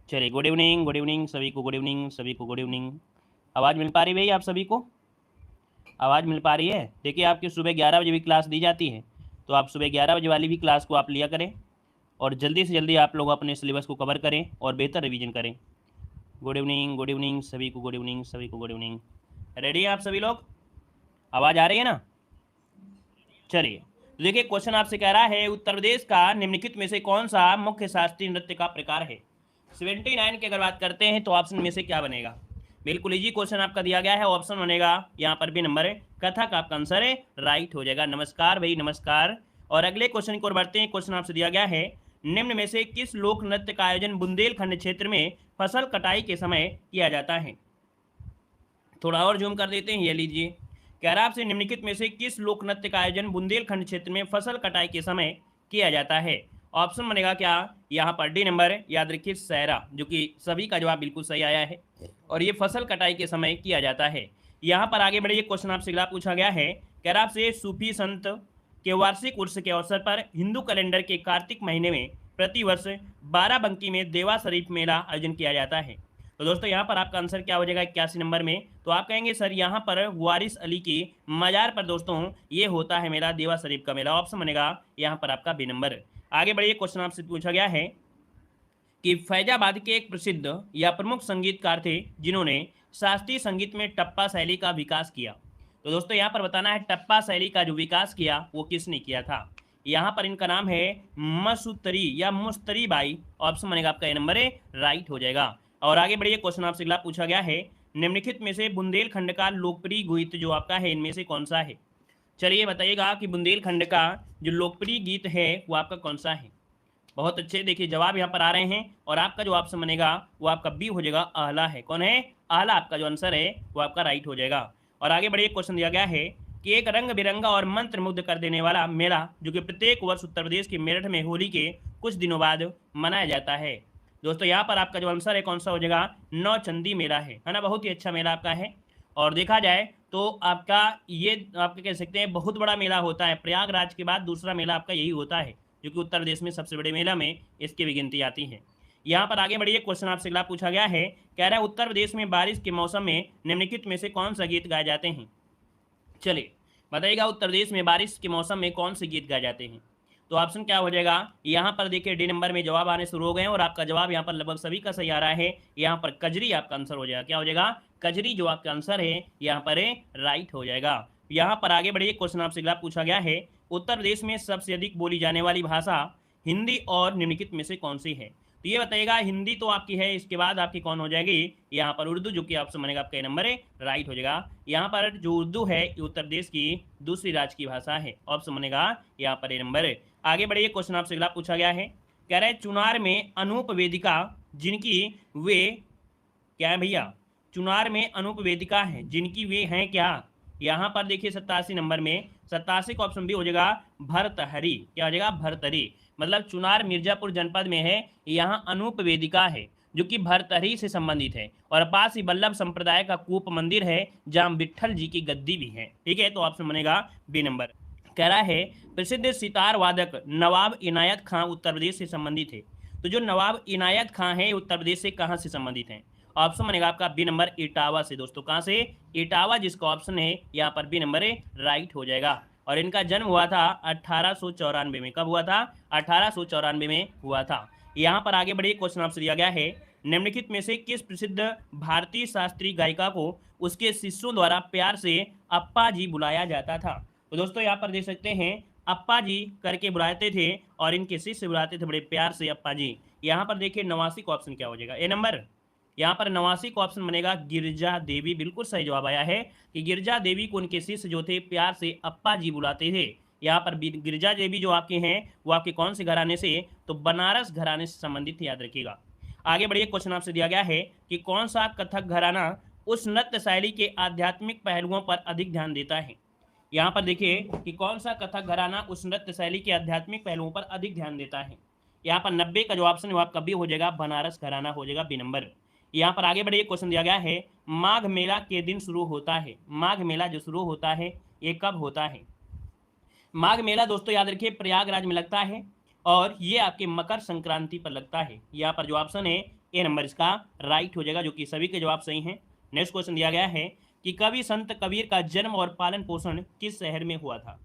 चलिए, good evening, good evening सभी को, गुड इवनिंग सभी को, गुड इवनिंग। आवाज़ मिल पा रही है भैया आप सभी को? आवाज़ मिल पा रही है? देखिए, आपकी सुबह 11 बजे भी क्लास दी जाती है, तो आप सुबह 11 बजे वाली भी क्लास को आप लिया करें और जल्दी से जल्दी आप लोग अपने सिलेबस को कवर करें और बेहतर रिवीजन करें। गुड इवनिंग सभी को, गुड इवनिंग सभी को, गुड इवनिंग। रेडी हैं आप सभी लोग? आवाज़ आ रही है ना? चलिए, तो देखिए, क्वेश्चन आपसे कह रहा है उत्तर प्रदेश का निम्नलिखित में से कौन सा मुख्य शास्त्रीय नृत्य का प्रकार है। 79 की अगर बात करते हैं तो ऑप्शन में से क्या बनेगा? बिल्कुल इजी क्वेश्चन आपका दिया गया है, ऑप्शन बनेगा यहाँ पर भी नंबर है कथक, आपका आंसर है राइट हो जाएगा। नमस्कार भाई, नमस्कार। और अगले क्वेश्चन की ओर बढ़ते हैं। क्वेश्चन आपसे दिया गया है निम्न में से किस लोक नृत्य का आयोजन बुंदेलखंड क्षेत्र में फसल कटाई के समय किया जाता है। थोड़ा और जूम कर देते हैं, ये लीजिए। कह रहा आपसे निम्नलिखित में से किस लोक नृत्य का आयोजन बुंदेलखंड क्षेत्र में फसल कटाई के समय किया जाता है। ऑप्शन बनेगा क्या यहाँ पर डी नंबर, याद रखिए सहरा, जो कि सभी का जवाब बिल्कुल सही आया है और ये फसल कटाई के समय किया जाता है। यहाँ पर आगे बढ़िए, क्वेश्चन आपसे अगला पूछा गया है। कह रहा आपसे सूफी संत के वार्षिक उर्स के अवसर पर हिंदू कैलेंडर के कार्तिक महीने में प्रतिवर्ष बाराबंकी में देवा शरीफ मेला आयोजन किया जाता है। तो दोस्तों यहाँ पर आपका आंसर क्या हो जाएगा 81 नंबर में? तो आप कहेंगे सर यहाँ पर वारिस अली की मजार पर दोस्तों ये होता है मेला, देवा शरीफ का मेला। ऑप्शन बनेगा यहाँ पर आपका बी नंबर। आगे बढ़िए, क्वेश्चन आपसे पूछा गया है कि फैजाबाद के एक प्रसिद्ध या प्रमुख संगीतकार थे जिन्होंने शास्त्रीय संगीत में टप्पा शैली का विकास किया। तो दोस्तों यहाँ पर बताना है टप्पा शैली का जो विकास किया वो किसने किया था। यहाँ पर इनका नाम है मसूतरी या मुस्तरी बाई। ऑप्शन बनेगा आपका ए नंबर है राइट हो जाएगा। और आगे बढ़िए, क्वेश्चन आपसे अगला पूछा गया है निम्नलिखित में से बुंदेलखंड का लोकप्रिय गीत जो आपका है इनमें से कौन सा है। चलिए बताइएगा कि बुंदेलखंड का जो लोकप्रिय गीत है वो आपका कौन सा है। बहुत अच्छे, देखिए जवाब यहाँ पर आ रहे हैं और आपका जो ऑप्शन बनेगा वो आपका बी हो जाएगा, आहला है। कौन है? आहला आपका जो आंसर है वो आपका राइट हो जाएगा। और आगे बढ़िए, क्वेश्चन दिया गया है कि एक रंग बिरंगा और मंत्र मुग्ध कर देने वाला मेला जो कि प्रत्येक वर्ष उत्तर प्रदेश के मेरठ में होली के कुछ दिनों बाद मनाया जाता है। दोस्तों यहाँ पर आपका जो आंसर है कौन सा हो जाएगा? नौचंदी मेला है ना। बहुत ही अच्छा मेला आपका है और देखा जाए तो आपका ये आपके कह सकते हैं बहुत बड़ा मेला होता है। प्रयागराज के बाद दूसरा मेला आपका यही होता है जो कि उत्तर प्रदेश में सबसे बड़े मेला में इसकी भी गिनती आती है। यहाँ पर आगे बढ़िए, क्वेश्चन आपसे अगला पूछा गया है। कह रहा है उत्तर प्रदेश में बारिश के मौसम में निम्नलिखित में से कौन सा गीत गाए जाते हैं। चलिए बताइएगा उत्तर प्रदेश में बारिश के मौसम में कौन से गीत गाए जाते हैं। तो ऑप्शन क्या हो जाएगा? यहाँ पर देखिए डी नंबर में जवाब आने शुरू हो गए हैं और आपका जवाब यहाँ पर लगभग सभी का सही आ रहा है। यहाँ पर कजरी आपका आंसर हो जाएगा। क्या हो जाएगा? कजरी जो आपका आंसर है यहाँ पर राइट हो जाएगा। यहाँ पर आगे बढ़िए, क्वेश्चन आपसे अगला पूछा गया है उत्तर प्रदेश में सबसे अधिक बोली जाने वाली भाषा हिंदी और निम्नलिखित में से कौन सी है। तो ये बताइएगा, हिंदी तो आपकी है, इसके बाद आपकी कौन हो जाएगी? यहाँ पर उर्दू, जो कि ऑप्शन बनेगा आपका नंबर है राइट हो जाएगा। यहाँ पर जो उर्दू है ये उत्तर प्रदेश की दूसरी राज्य की भाषा है। ऑप्शन बनेगा यहाँ पर ए नंबर। आगे बढ़िए, क्वेश्चन आपसे अगला पूछा गया है। कह रहे हैं चुनार में अनूप वेदिका जिनकी वे क्या है भैया? चुनार में अनूप वेदिका है जिनकी वे हैं क्या। यहाँ पर देखिए 87 नंबर में 87 का ऑप्शन भी हो जाएगा भरतहरी। क्या हो जाएगा? भरतहरी। मतलब चुनार मिर्जापुर जनपद में है, यहाँ अनूप वेदिका है जो कि भरतहरी से संबंधित है और पास ही वल्लभ संप्रदाय का कूप मंदिर है जहाँ विट्ठल जी की गद्दी भी है। ठीक है, तो ऑप्शन बनेगा बी नंबर। कह रहा है प्रसिद्ध सितार वादक नवाब इनायत खां उत्तर प्रदेश से संबंधित है। तो जो नवाब इनायत खां है उत्तर प्रदेश से कहाँ से संबंधित है? ऑप्शन बनेगा आपका बी नंबर इटावा से। दोस्तों कहाँ से? इटावा, जिसका ऑप्शन है यहाँ पर बी नंबर राइट हो जाएगा। और इनका जन्म हुआ था 1894 में। कब हुआ था? 1894 में हुआ था। यहाँ पर आगे बढ़िए, क्वेश्चन आपसे दिया गया है निम्नलिखित में से किस प्रसिद्ध भारतीय शास्त्रीय गायिका को उसके शिष्यों द्वारा प्यार से अप्पा जी बुलाया जाता था। तो दोस्तों यहाँ पर देख सकते हैं अप्पा जी करके बुलाते थे और इनके शिष्य बुलाते थे बड़े प्यार से अप्पा जी। यहाँ पर देखिए 89 का ऑप्शन क्या हो जाएगा? ए नंबर। यहाँ पर 89 का ऑप्शन बनेगा गिरजा देवी। बिल्कुल सही जवाब आया है कि गिरजा देवी को उनके शिष्य जो थे प्यार से अप्पा जी बुलाते थे। यहाँ पर गिरजा देवी जो आपके हैं वो आपके कौन से घराने से? तो बनारस घराने से संबंधित, याद रखिएगा। आगे बढ़िए, क्वेश्चन आपसे दिया गया है कि कौन सा कथक घराना उस नृत्य शैली के आध्यात्मिक पहलुओं पर अधिक ध्यान देता है। यहाँ पर देखिए कि कौन सा कथक घराना उस नृत्य शैली के आध्यात्मिक पहलुओं पर अधिक ध्यान देता है। यहाँ पर 90 का जो ऑप्शन है वो आपका बी हो जाएगा, बनारस घराना हो जाएगा बी नंबर। यहाँ पर आगे बढ़िए, क्वेश्चन दिया गया है माघ मेला के दिन शुरू होता है। माघ मेला जो शुरू होता है ये कब होता है? माघ मेला दोस्तों याद रखिए प्रयागराज में लगता है और ये आपके मकर संक्रांति पर लगता है। यहाँ पर जो ऑप्शन है ए नंबर इसका राइट हो जाएगा, जो कि सभी के जवाब सही हैं। नेक्स्ट क्वेश्चन दिया गया है कि कवि संत कबीर का जन्म और पालन पोषण किस शहर में हुआ था।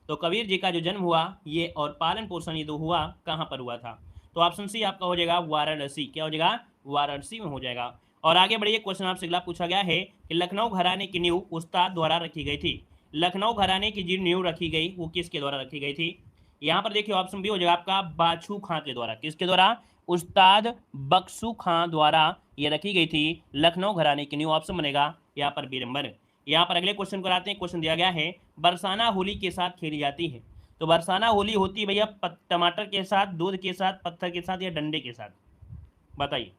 तो कबीर जी का जो जन्म हुआ ये और पालन पोषण ये दो हुआ कहाँ पर हुआ था। तो ऑप्शन सी आपका हो जाएगा वाराणसी। क्या हो जाएगा? वाराणसी में हो जाएगा। और आगे बढ़िए, क्वेश्चन आपसे अगला पूछा गया है कि लखनऊ घराने की नींव उस्ताद द्वारा रखी गई थी। लखनऊ घराने की जो नींव रखी गई वो किसके द्वारा रखी गई थी? यहाँ पर देखिए ऑप्शन बी हो जाएगा आपका बाछू खां के द्वारा। किसके द्वारा? उस्ताद बख्शू खां द्वारा ये रखी गई थी लखनऊ घराने की नींव। ऑप्शन बनेगा यहाँ पर बी नंबर। यहाँ पर अगले क्वेश्चन को आते हैं। क्वेश्चन दिया गया है बरसाना होली के साथ खेली जाती है। तो बरसाना होली होती है भैया टमाटर के साथ, दूध के साथ, पत्थर के साथ या डंडे के साथ? बताइए।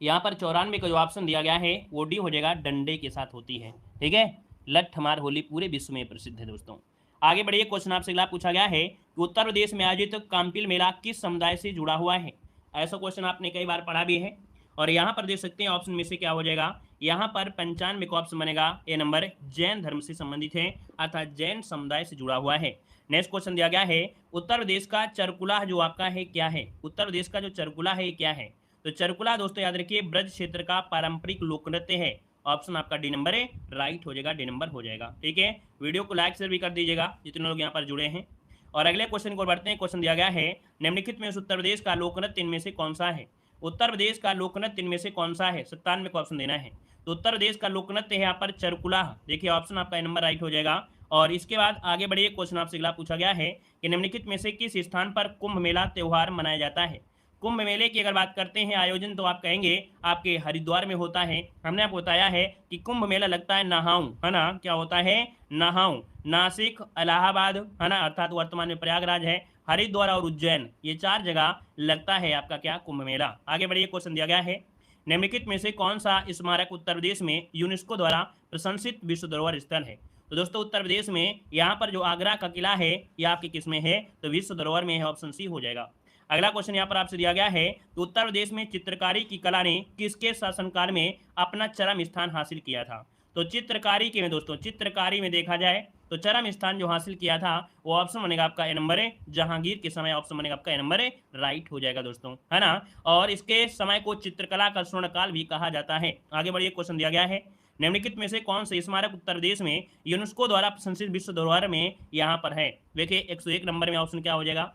यहाँ पर 94 का जो ऑप्शन दिया गया है वो डी हो जाएगा, डंडे के साथ होती है। ठीक है, लट्ठमार होली पूरे विश्व में प्रसिद्ध है दोस्तों। आगे बढ़िए, क्वेश्चन आपसे अगला पूछा गया है कि उत्तर प्रदेश में आयोजित काम्पिल मेला किस समुदाय से जुड़ा हुआ है। ऐसा क्वेश्चन आपने कई बार पढ़ा भी है। और यहाँ पर देख सकते हैं ऑप्शन में से क्या हो जाएगा। यहाँ पर 95 का ऑप्शन बनेगा ए नंबर, जैन धर्म से संबंधित है अर्थात जैन समुदाय से जुड़ा हुआ है। नेक्स्ट क्वेश्चन दिया गया है उत्तर प्रदेश का चरकुला जो आपका है क्या है। उत्तर प्रदेश का जो चरकुला है क्या है? तो चरकुला दोस्तों याद रखिए ब्रज क्षेत्र का पारंपरिक लोक नृत्य है। ऑप्शन आपका डी नंबर है, राइट हो जाएगा, डी नंबर हो जाएगा। ठीक है, वीडियो को लाइक शेयर भी कर दीजिएगा जितने लोग यहाँ पर जुड़े हैं। और अगले क्वेश्चन को बढ़ते हैं। क्वेश्चन दिया गया है निम्नलिखित में से उत्तर प्रदेश का लोक नृत्य इनमें से कौन सा है। उत्तर प्रदेश का लोक नृत्य इनमें से कौन सा है? 97 को ऑप्शन देना है। तो उत्तर प्रदेश का लोक नृत्य है यहाँ पर चरकुला। देखिए ऑप्शन आपका नंबर राइट हो जाएगा। और इसके बाद आगे बढ़िए, क्वेश्चन आपसे अगला पूछा गया है कि निम्नलिखित में से किस स्थान पर कुंभ मेला त्योहार मनाया जाता है। कुंभ मेले की अगर बात करते हैं आयोजन तो आप कहेंगे आपके हरिद्वार में होता है। हमने आपको बताया है कि कुंभ मेला लगता है नहाऊं, है ना? क्या होता है? नहाऊं। नासिक, इलाहाबाद, है ना, अर्थात वर्तमान में प्रयागराज है, हरिद्वार और उज्जैन, ये 4 जगह लगता है आपका क्या? कुंभ मेला। आगे बढ़िए, क्वेश्चन दिया गया है निम्नलिखित में से कौन सा स्मारक उत्तर प्रदेश में यूनेस्को द्वारा प्रशंसित विश्व धरोहर स्थल है। तो दोस्तों उत्तर प्रदेश में यहाँ पर जो आगरा का किला है यह आपके किस में है? तो विश्व धरोहर में है। ऑप्शन सी हो जाएगा। अगला क्वेश्चन यहाँ पर आपसे दिया गया है कि उत्तर प्रदेश में चित्रकारी की कला ने किसके शासनकाल में अपना चरम स्थान हासिल किया था। तो चित्रकारी के में दोस्तों, चित्रकारी में देखा जाए तो चरम स्थान जो हासिल किया था वो ऑप्शन बनेगा आपका ए नंबर है, जहांगीर के समय। ऑप्शन बनेगा आपका ए नंबर है, राइट हो जाएगा दोस्तों, है ना। और इसके समय को चित्रकला का स्वर्णकाल भी कहा जाता है। आगे बढ़िए, क्वेश्चन दिया गया है निम्नलिखित में से कौन से स्मारक उत्तर प्रदेश में यूनेस्को द्वारा प्रशंसित विश्व धरोहर में यहाँ पर है। देखिए 101 नंबर में ऑप्शन क्या हो जाएगा?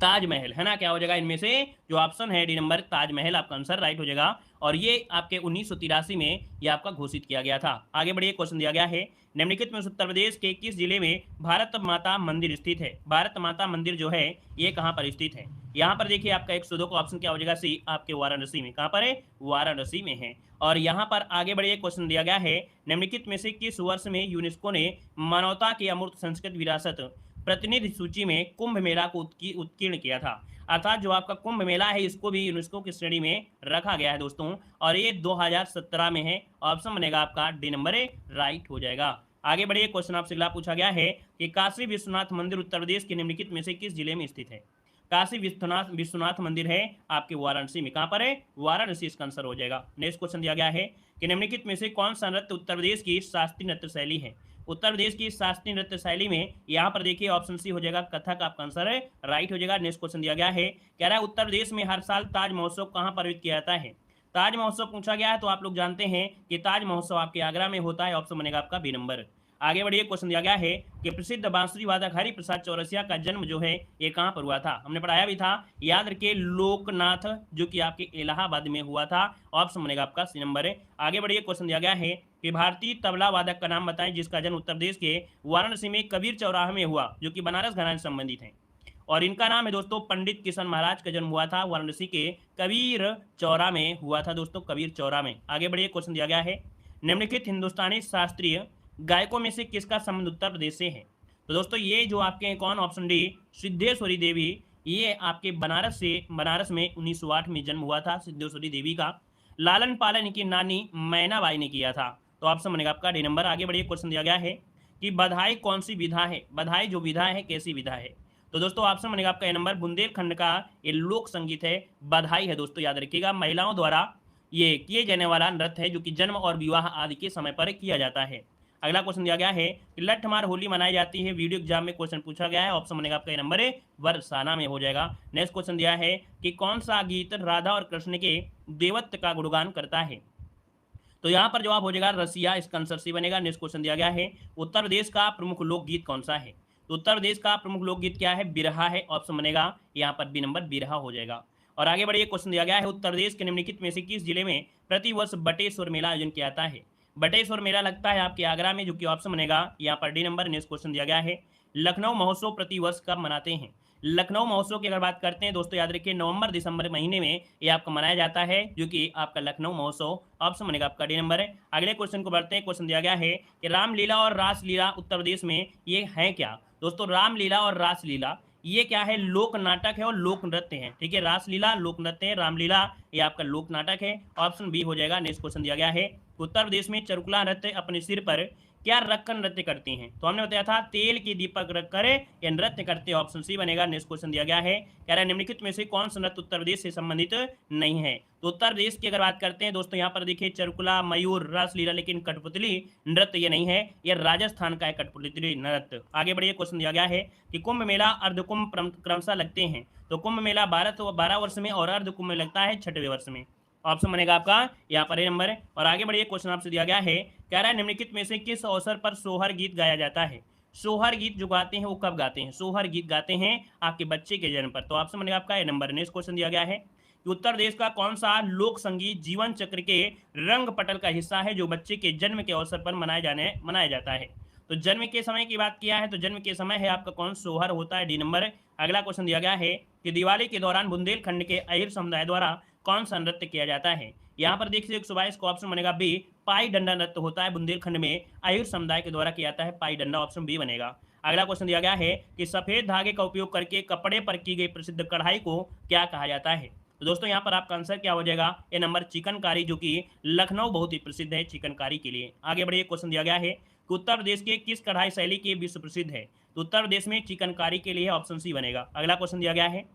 ताजमहल, है ना। क्या हो जाएगा इनमें से? जो ऑप्शन है डी नंबर, ताजमहल आपका आंसर राइट हो जाएगा। और ये आपके 1983 में ये आपका घोषित किया गया था। आगे बढ़िए, क्वेश्चन दिया गया है निम्नलिखित में उत्तर प्रदेश के किस जिले में भारत माता मंदिर स्थित है। भारत माता मंदिर जो है ये कहाँ पर स्थित है? यहाँ पर देखिए आपका 102 का ऑप्शन क्या हो जाएगा? सी, आपके वाराणसी में। कहाँ पर है? वाराणसी में है। और यहाँ पर आगे बढ़िए, क्वेश्चन दिया गया है निम्नलिखित में से किस वर्ष में यूनेस्को ने मानवता की अमूर्त संस्कृत विरासत प्रतिनिधि सूची में कुंभ मेला को उत्कीर्ण किया था। अर्थात जो आपका कुंभ मेला है इसको भी यूनेस्को की श्रेणी में रखा गया है दोस्तों। और ये 2017 में है। ऑप्शन बनेगा आपका डी नंबर है, राइट हो जाएगा। आगे बढ़िए, क्वेश्चन आपसे अगला पूछा गया है कि काशी विश्वनाथ मंदिर उत्तर प्रदेश के निम्नलिखित में से किस जिले में स्थित है। काशी विश्वनाथ मंदिर है आपके वाराणसी में। कहाँ पर है? वाराणसी इसका आंसर हो जाएगा। नेक्स्ट क्वेश्चन दिया गया है कि निम्नलिखित में से कौन सा नृत्य उत्तर प्रदेश की शास्त्रीय नृत्य शैली है। उत्तर प्रदेश की शास्त्रीय नृत्य शैली में यहाँ पर देखिए ऑप्शन सी हो जाएगा, कथक आपका आंसर है, राइट हो जाएगा। नेक्स्ट क्वेश्चन दिया गया है, कह रहा है उत्तर प्रदेश में हर साल ताज महोत्सव कहाँ पर आयोजित किया जाता है। ताज महोत्सव पूछा गया है तो आप लोग जानते हैं कि ताज महोत्सव आपके आगरा में होता है। ऑप्शन बनेगा आपका बी नंबर। आगे बढ़िए, क्वेश्चन दिया गया है कि प्रसिद्ध बांसुरी वादक हरि प्रसाद चौरसिया का जन्म जो है ये कहाँ पर हुआ था। हमने पढ़ाया भी था, याद रखिए, लोकनाथ, जो कि आपके इलाहाबाद में हुआ था। ऑप्शन बनेगा आपका सी नंबर है। आगे बढ़िए, क्वेश्चन दिया गया है कि भारतीय तबला वादक का नाम बताएं जिसका जन्म उत्तर प्रदेश के वाराणसी में कबीर चौराहे में हुआ, जो कि बनारस घराने से संबंधित है। और इनका नाम है दोस्तों पंडित किशन महाराज का जन्म हुआ था वाराणसी के कबीर चौरा में हुआ था दोस्तों, कबीर चौरा में। आगे बढ़िए, क्वेश्चन दिया गया है निम्नलिखित हिंदुस्तानी शास्त्रीय गायकों में से किसका संबंध उत्तर प्रदेश से है। तो दोस्तों ये जो आपके हैं कौन, ऑप्शन डी, सिद्धेश्वरी देवी, ये आपके बनारस में 1908 में जन्म हुआ था सिद्धेश्वरी देवी का। लालन पालन इनकी नानी मैनाबाई ने किया था। तो ऑप्शन बनेगा आपका डी नंबर। आगे बढ़िए, क्वेश्चन दिया गया है कि बधाई कौन सी विधा है। बधाई जो विधा है कैसी विधा है। तो दोस्तों ऑप्शन बनेगा आपका ए नंबर, बुंदेलखंड का ये लोक संगीत है, बधाई है दोस्तों, याद रखिएगा। महिलाओं द्वारा ये किए जाने वाला नृत्य है जो कि जन्म और विवाह आदि के समय पर किया जाता है। अगला क्वेश्चन दिया गया है कि लठमार होली मनाई जाती है, वीडियो एग्जाम में क्वेश्चन पूछा गया है, ऑप्शन बनेगा आपका नंबर वर्षाना में हो जाएगा। नेक्स्ट क्वेश्चन दिया है कि कौन सा गीत राधा और कृष्ण के देवत्व का गुणगान करता है, तो यहाँ पर जवाब हो जाएगा रसिया, इसका आंसर सी बनेगा। नेक्स्ट क्वेश्चन दिया गया है उत्तर प्रदेश का प्रमुख लोकगीत कौन सा है, तो उत्तर प्रदेश का प्रमुख लोकगीत क्या है, बिरहा है, ऑप्शन बनेगा यहाँ पर बी नंबर बिरहा हो जाएगा। और आगे बढ़िए, क्वेश्चन दिया गया है उत्तर प्रदेश के निम्नलिखित में से किस जिले में प्रतिवर्ष बटेश्वर मेला आयोजन किया जाता है, बटेश्वर मेला लगता है आपके आगरा में, जो कि ऑप्शन बनेगा यहाँ पर डी नंबर। नेक्स्ट क्वेश्चन दिया गया है लखनऊ महोत्सव प्रतिवर्ष कब मनाते हैं, लखनऊ महोत्सव की अगर बात करते हैं दोस्तों, याद रखिए नवंबर दिसंबर महीने में ये आपका मनाया जाता है, जो कि आपका लखनऊ महोत्सव, ऑप्शन बनेगा आपका डी नंबर है। अगले क्वेश्चन को बढ़ते हैं। क्वेश्चन दिया गया है कि रामलीला और रासलीला उत्तर प्रदेश में ये है क्या, दोस्तों रामलीला और रासलीला ये क्या है, लोक नाटक है और लोक नृत्य है, ठीक है, रासलीला लोक नृत्य है, रामलीला ये आपका लोक नाटक है, ऑप्शन बी हो जाएगा। नेक्स्ट क्वेश्चन दिया गया है उत्तर प्रदेश में चरुकला नृत्य अपने सिर पर क्या रखकर नृत्य करती हैं, तो हमने बताया था तेल की दीपक रखकर ये नृत्य करते हैं, ऑप्शन सी बनेगा। नेक्स्ट क्वेश्चन दिया गया है कह रहा है निम्नलिखित में से कौन सा नृत्य उत्तर प्रदेश से संबंधित नहीं है, तो उत्तर प्रदेश की अगर बात करते हैं दोस्तों, यहाँ पर देखिए चरुकला, मयूर, रासलीला, लेकिन कठपुतली नृत्य ये नहीं है, ये राजस्थान का है कठपुतली नृत्य। आगे बढ़िए, क्वेश्चन दिया गया है कि कुंभ मेला अर्धकुंभ क्रमशः लगते हैं, तो कुंभ मेला 12 वर्ष में और अर्धकुंभ में लगता है 6वें वर्ष में, ऑप्शन बनेगा आपका यहाँ पर ए नंबर। और आगे बढ़िए, क्वेश्चन आपसे दिया गया है कह रहा है निम्नलिखित में से किस अवसर पर सोहर गीत गाया जाता है, सोहर गीत जो गाते हैं वो कब गाते हैं, सोहर गीत गाते हैं आपके बच्चे के जन्म पर, तो ऑप्शन बनेगा आपका ए नंबर। नेक्स्ट क्वेश्चन दिया गया है कि उत्तर प्रदेश का कौन सा लोक संगीत जीवन चक्र के रंग पटल का हिस्सा है, जो बच्चे के जन्म के अवसर पर मनाया जाता है, तो जन्म के समय की बात किया है, तो जन्म के समय है आपका कौन, सोहर होता है, डी नंबर। अगला क्वेश्चन दिया गया है कि दिवाली के दौरान बुंदेलखंड के अहिर समुदाय द्वारा कौन सा नृत्य किया जाता है, यहाँ पर देखिए 122 का ऑप्शन बनेगा बी, पाई डंडा नृत्य होता है बुंदेलखंड में अहिर समुदाय के द्वारा किया जाता है, पाई डंडा, ऑप्शन बी बनेगा। अगला क्वेश्चन दिया गया है कि सफेद धागे का उपयोग करके कपड़े पर की गई प्रसिद्ध कढ़ाई को क्या कहा जाता है, तो दोस्तों यहाँ पर आपका आंसर क्या हो जाएगा, ए नंबर चिकनकारी, जो कि लखनऊ बहुत ही प्रसिद्ध है चिकनकारी के लिए। आगे बढ़िए, क्वेश्चन दिया गया है कि उत्तर प्रदेश के किस कढ़ाई शैली के विश्व प्रसिद्ध है, तो उत्तर प्रदेश में चिकनकारी के लिए ऑप्शन सी बनेगा। अगला क्वेश्चन दिया गया है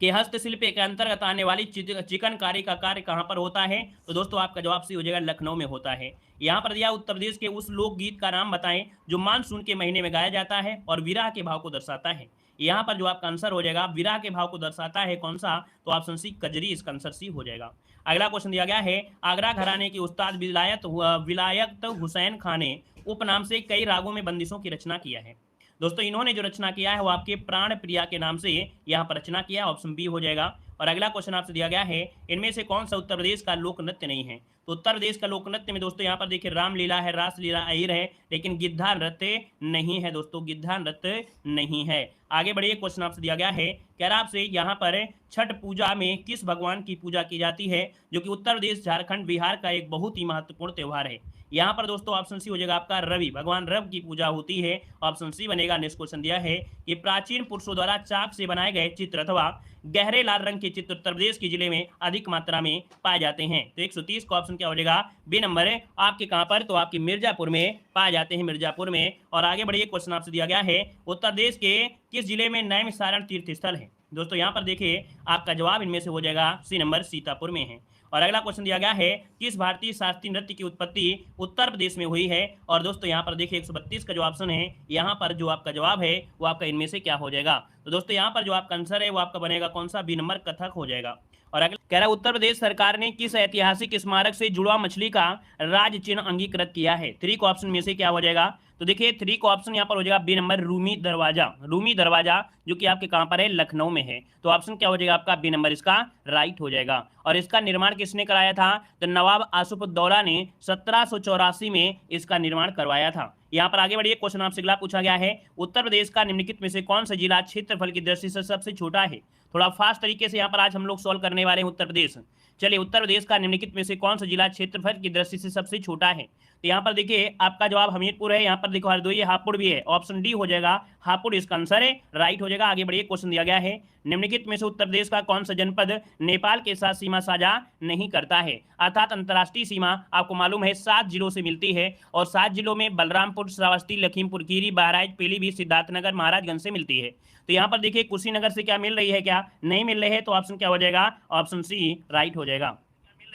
कि हस्तशिल्प के अंतर्गत आने वाली चिकनकारी का कार्य कहाँ पर होता है, तो दोस्तों आपका जवाब सी हो जाएगा लखनऊ में होता है। यहाँ पर दिया उत्तर प्रदेश के उस लोकगीत का नाम बताएं जो मानसून के महीने में गाया जाता है और विरह के भाव को दर्शाता है, यहाँ पर जो आपका आंसर हो जाएगा विरह के भाव को दर्शाता है कौन सा, तो ऑप्शन सी कजरी, इसका आंसर सी हो जाएगा। अगला क्वेश्चन दिया गया है आगरा घराने के उस्ताद विलायत हुसैन खान ने उपनाम से कई रागों में बंदिशों की रचना किया है, दोस्तों इन्होंने जो रचना किया है वो आपके प्राण प्रिया के नाम से यहाँ पर रचना किया, ऑप्शन बी हो जाएगा। और अगला क्वेश्चन आपसे दिया गया है इनमें से कौन सा उत्तर प्रदेश का लोक नृत्य नहीं है, तो उत्तर प्रदेश का लोक नृत्य में दोस्तों यहाँ पर देखिए रामलीला है, रासलीला, अहिर है, लेकिन गिद्धा नृत्य नहीं है दोस्तों, गिद्धा नृत्य नहीं है। आगे बढ़िए, क्वेश्चन आपसे दिया गया है कह रहा आपसे यहाँ पर छठ पूजा में किस भगवान की पूजा की जाती है, जो कि उत्तर प्रदेश, झारखंड, बिहार का एक बहुत ही महत्वपूर्ण त्यौहार है, यहाँ पर दोस्तों ऑप्शन सी हो जाएगा आपका रवि, भगवान रवि की पूजा होती है, ऑप्शन सी बनेगा। नेक्स्ट क्वेश्चन दिया है कि प्राचीन पुरुषों द्वारा चाक से बनाए गए चित्र अथवा गहरे लाल रंग के चित्र उत्तर प्रदेश के जिले में अधिक मात्रा में पाए जाते हैं, तो 130 का ऑप्शन क्या हो जाएगा, बी नंबर है। आपके कहां पर, तो आपके मिर्जापुर में पाए जाते हैं, मिर्जापुर में। और आगे बढ़िए, क्वेश्चन आपसे दिया गया है उत्तर प्रदेश के किस जिले में नैमिषारण्य तीर्थ स्थल है, दोस्तों यहाँ पर देखिए आपका जवाब इनमें से हो जाएगा सी नंबर, सीतापुर में है। और अगला क्वेश्चन दिया गया है किस भारतीय शास्त्रीय नृत्य की उत्पत्ति उत्तर प्रदेश में हुई है, और दोस्तों यहाँ पर देखिए 132 का जो ऑप्शन है, यहाँ पर जो आपका जवाब है वो आपका इनमें से क्या हो जाएगा, तो दोस्तों यहाँ पर जो आपका आंसर है वो आपका बनेगा कौन सा, बी नंबर, कथक हो जाएगा। और अगला कह रहा है उत्तर प्रदेश सरकार ने किस ऐतिहासिक स्मारक से जुड़वा मछली का राज चिन्ह अंगीकृत किया है, 3 को ऑप्शन में से क्या हो जाएगा, तो देखिए 3 को ऑप्शन यहाँ पर हो जाएगा बी नंबर, रूमी दरवाजा, रूमी दरवाजा जो कि आपके कहां पर है, लखनऊ में है, तो ऑप्शन क्या हो जाएगा आपका बी नंबर, इसका राइट हो जाएगा। और इसका निर्माण किसने कराया था, तो नवाब आसिफउद्दौला ने 1784 में इसका निर्माण करवाया था। यहाँ पर आगे बढ़िए, क्वेश्चन आपसे अगला पूछा गया है उत्तर प्रदेश का निम्नलिखित में से कौन सा जिला क्षेत्रफल की दृष्टि से सबसे छोटा है, थोड़ा फास्ट तरीके से यहाँ पर आज हम लोग सॉल्व करने वाले हैं उत्तर प्रदेश। चलिए, उत्तर प्रदेश का निम्नलिखित में से कौन सा जिला क्षेत्रफल की दृष्टि से सबसे छोटा है, तो यहाँ पर देखिए आपका जवाब हमीरपुर है, यहाँ पर देखो हरदोई, हापुड़ भी है, ऑप्शन डी हो जाएगा, हापुड़ इसका आंसर है, राइट हो जाएगा। आगे बढ़िए, क्वेश्चन दिया गया है निम्नलिखित में से उत्तर प्रदेश का कौन सा जनपद नेपाल के साथ सीमा साझा नहीं करता है, अर्थात अंतर्राष्ट्रीय सीमा आपको मालूम है 7 जिलों से मिलती है, और 7 जिलों में बलरामपुर, श्रावस्ती, लखीमपुर खीरी, बहराइच, पीलीभीत, सिद्धार्थनगर, महाराजगंज से मिलती है। तो यहाँ पर देखिए कुशीनगर से क्या मिल रही है, क्या नहीं मिल रही है, तो ऑप्शन क्या हो जाएगा, ऑप्शन सी राइट हो जाएगा।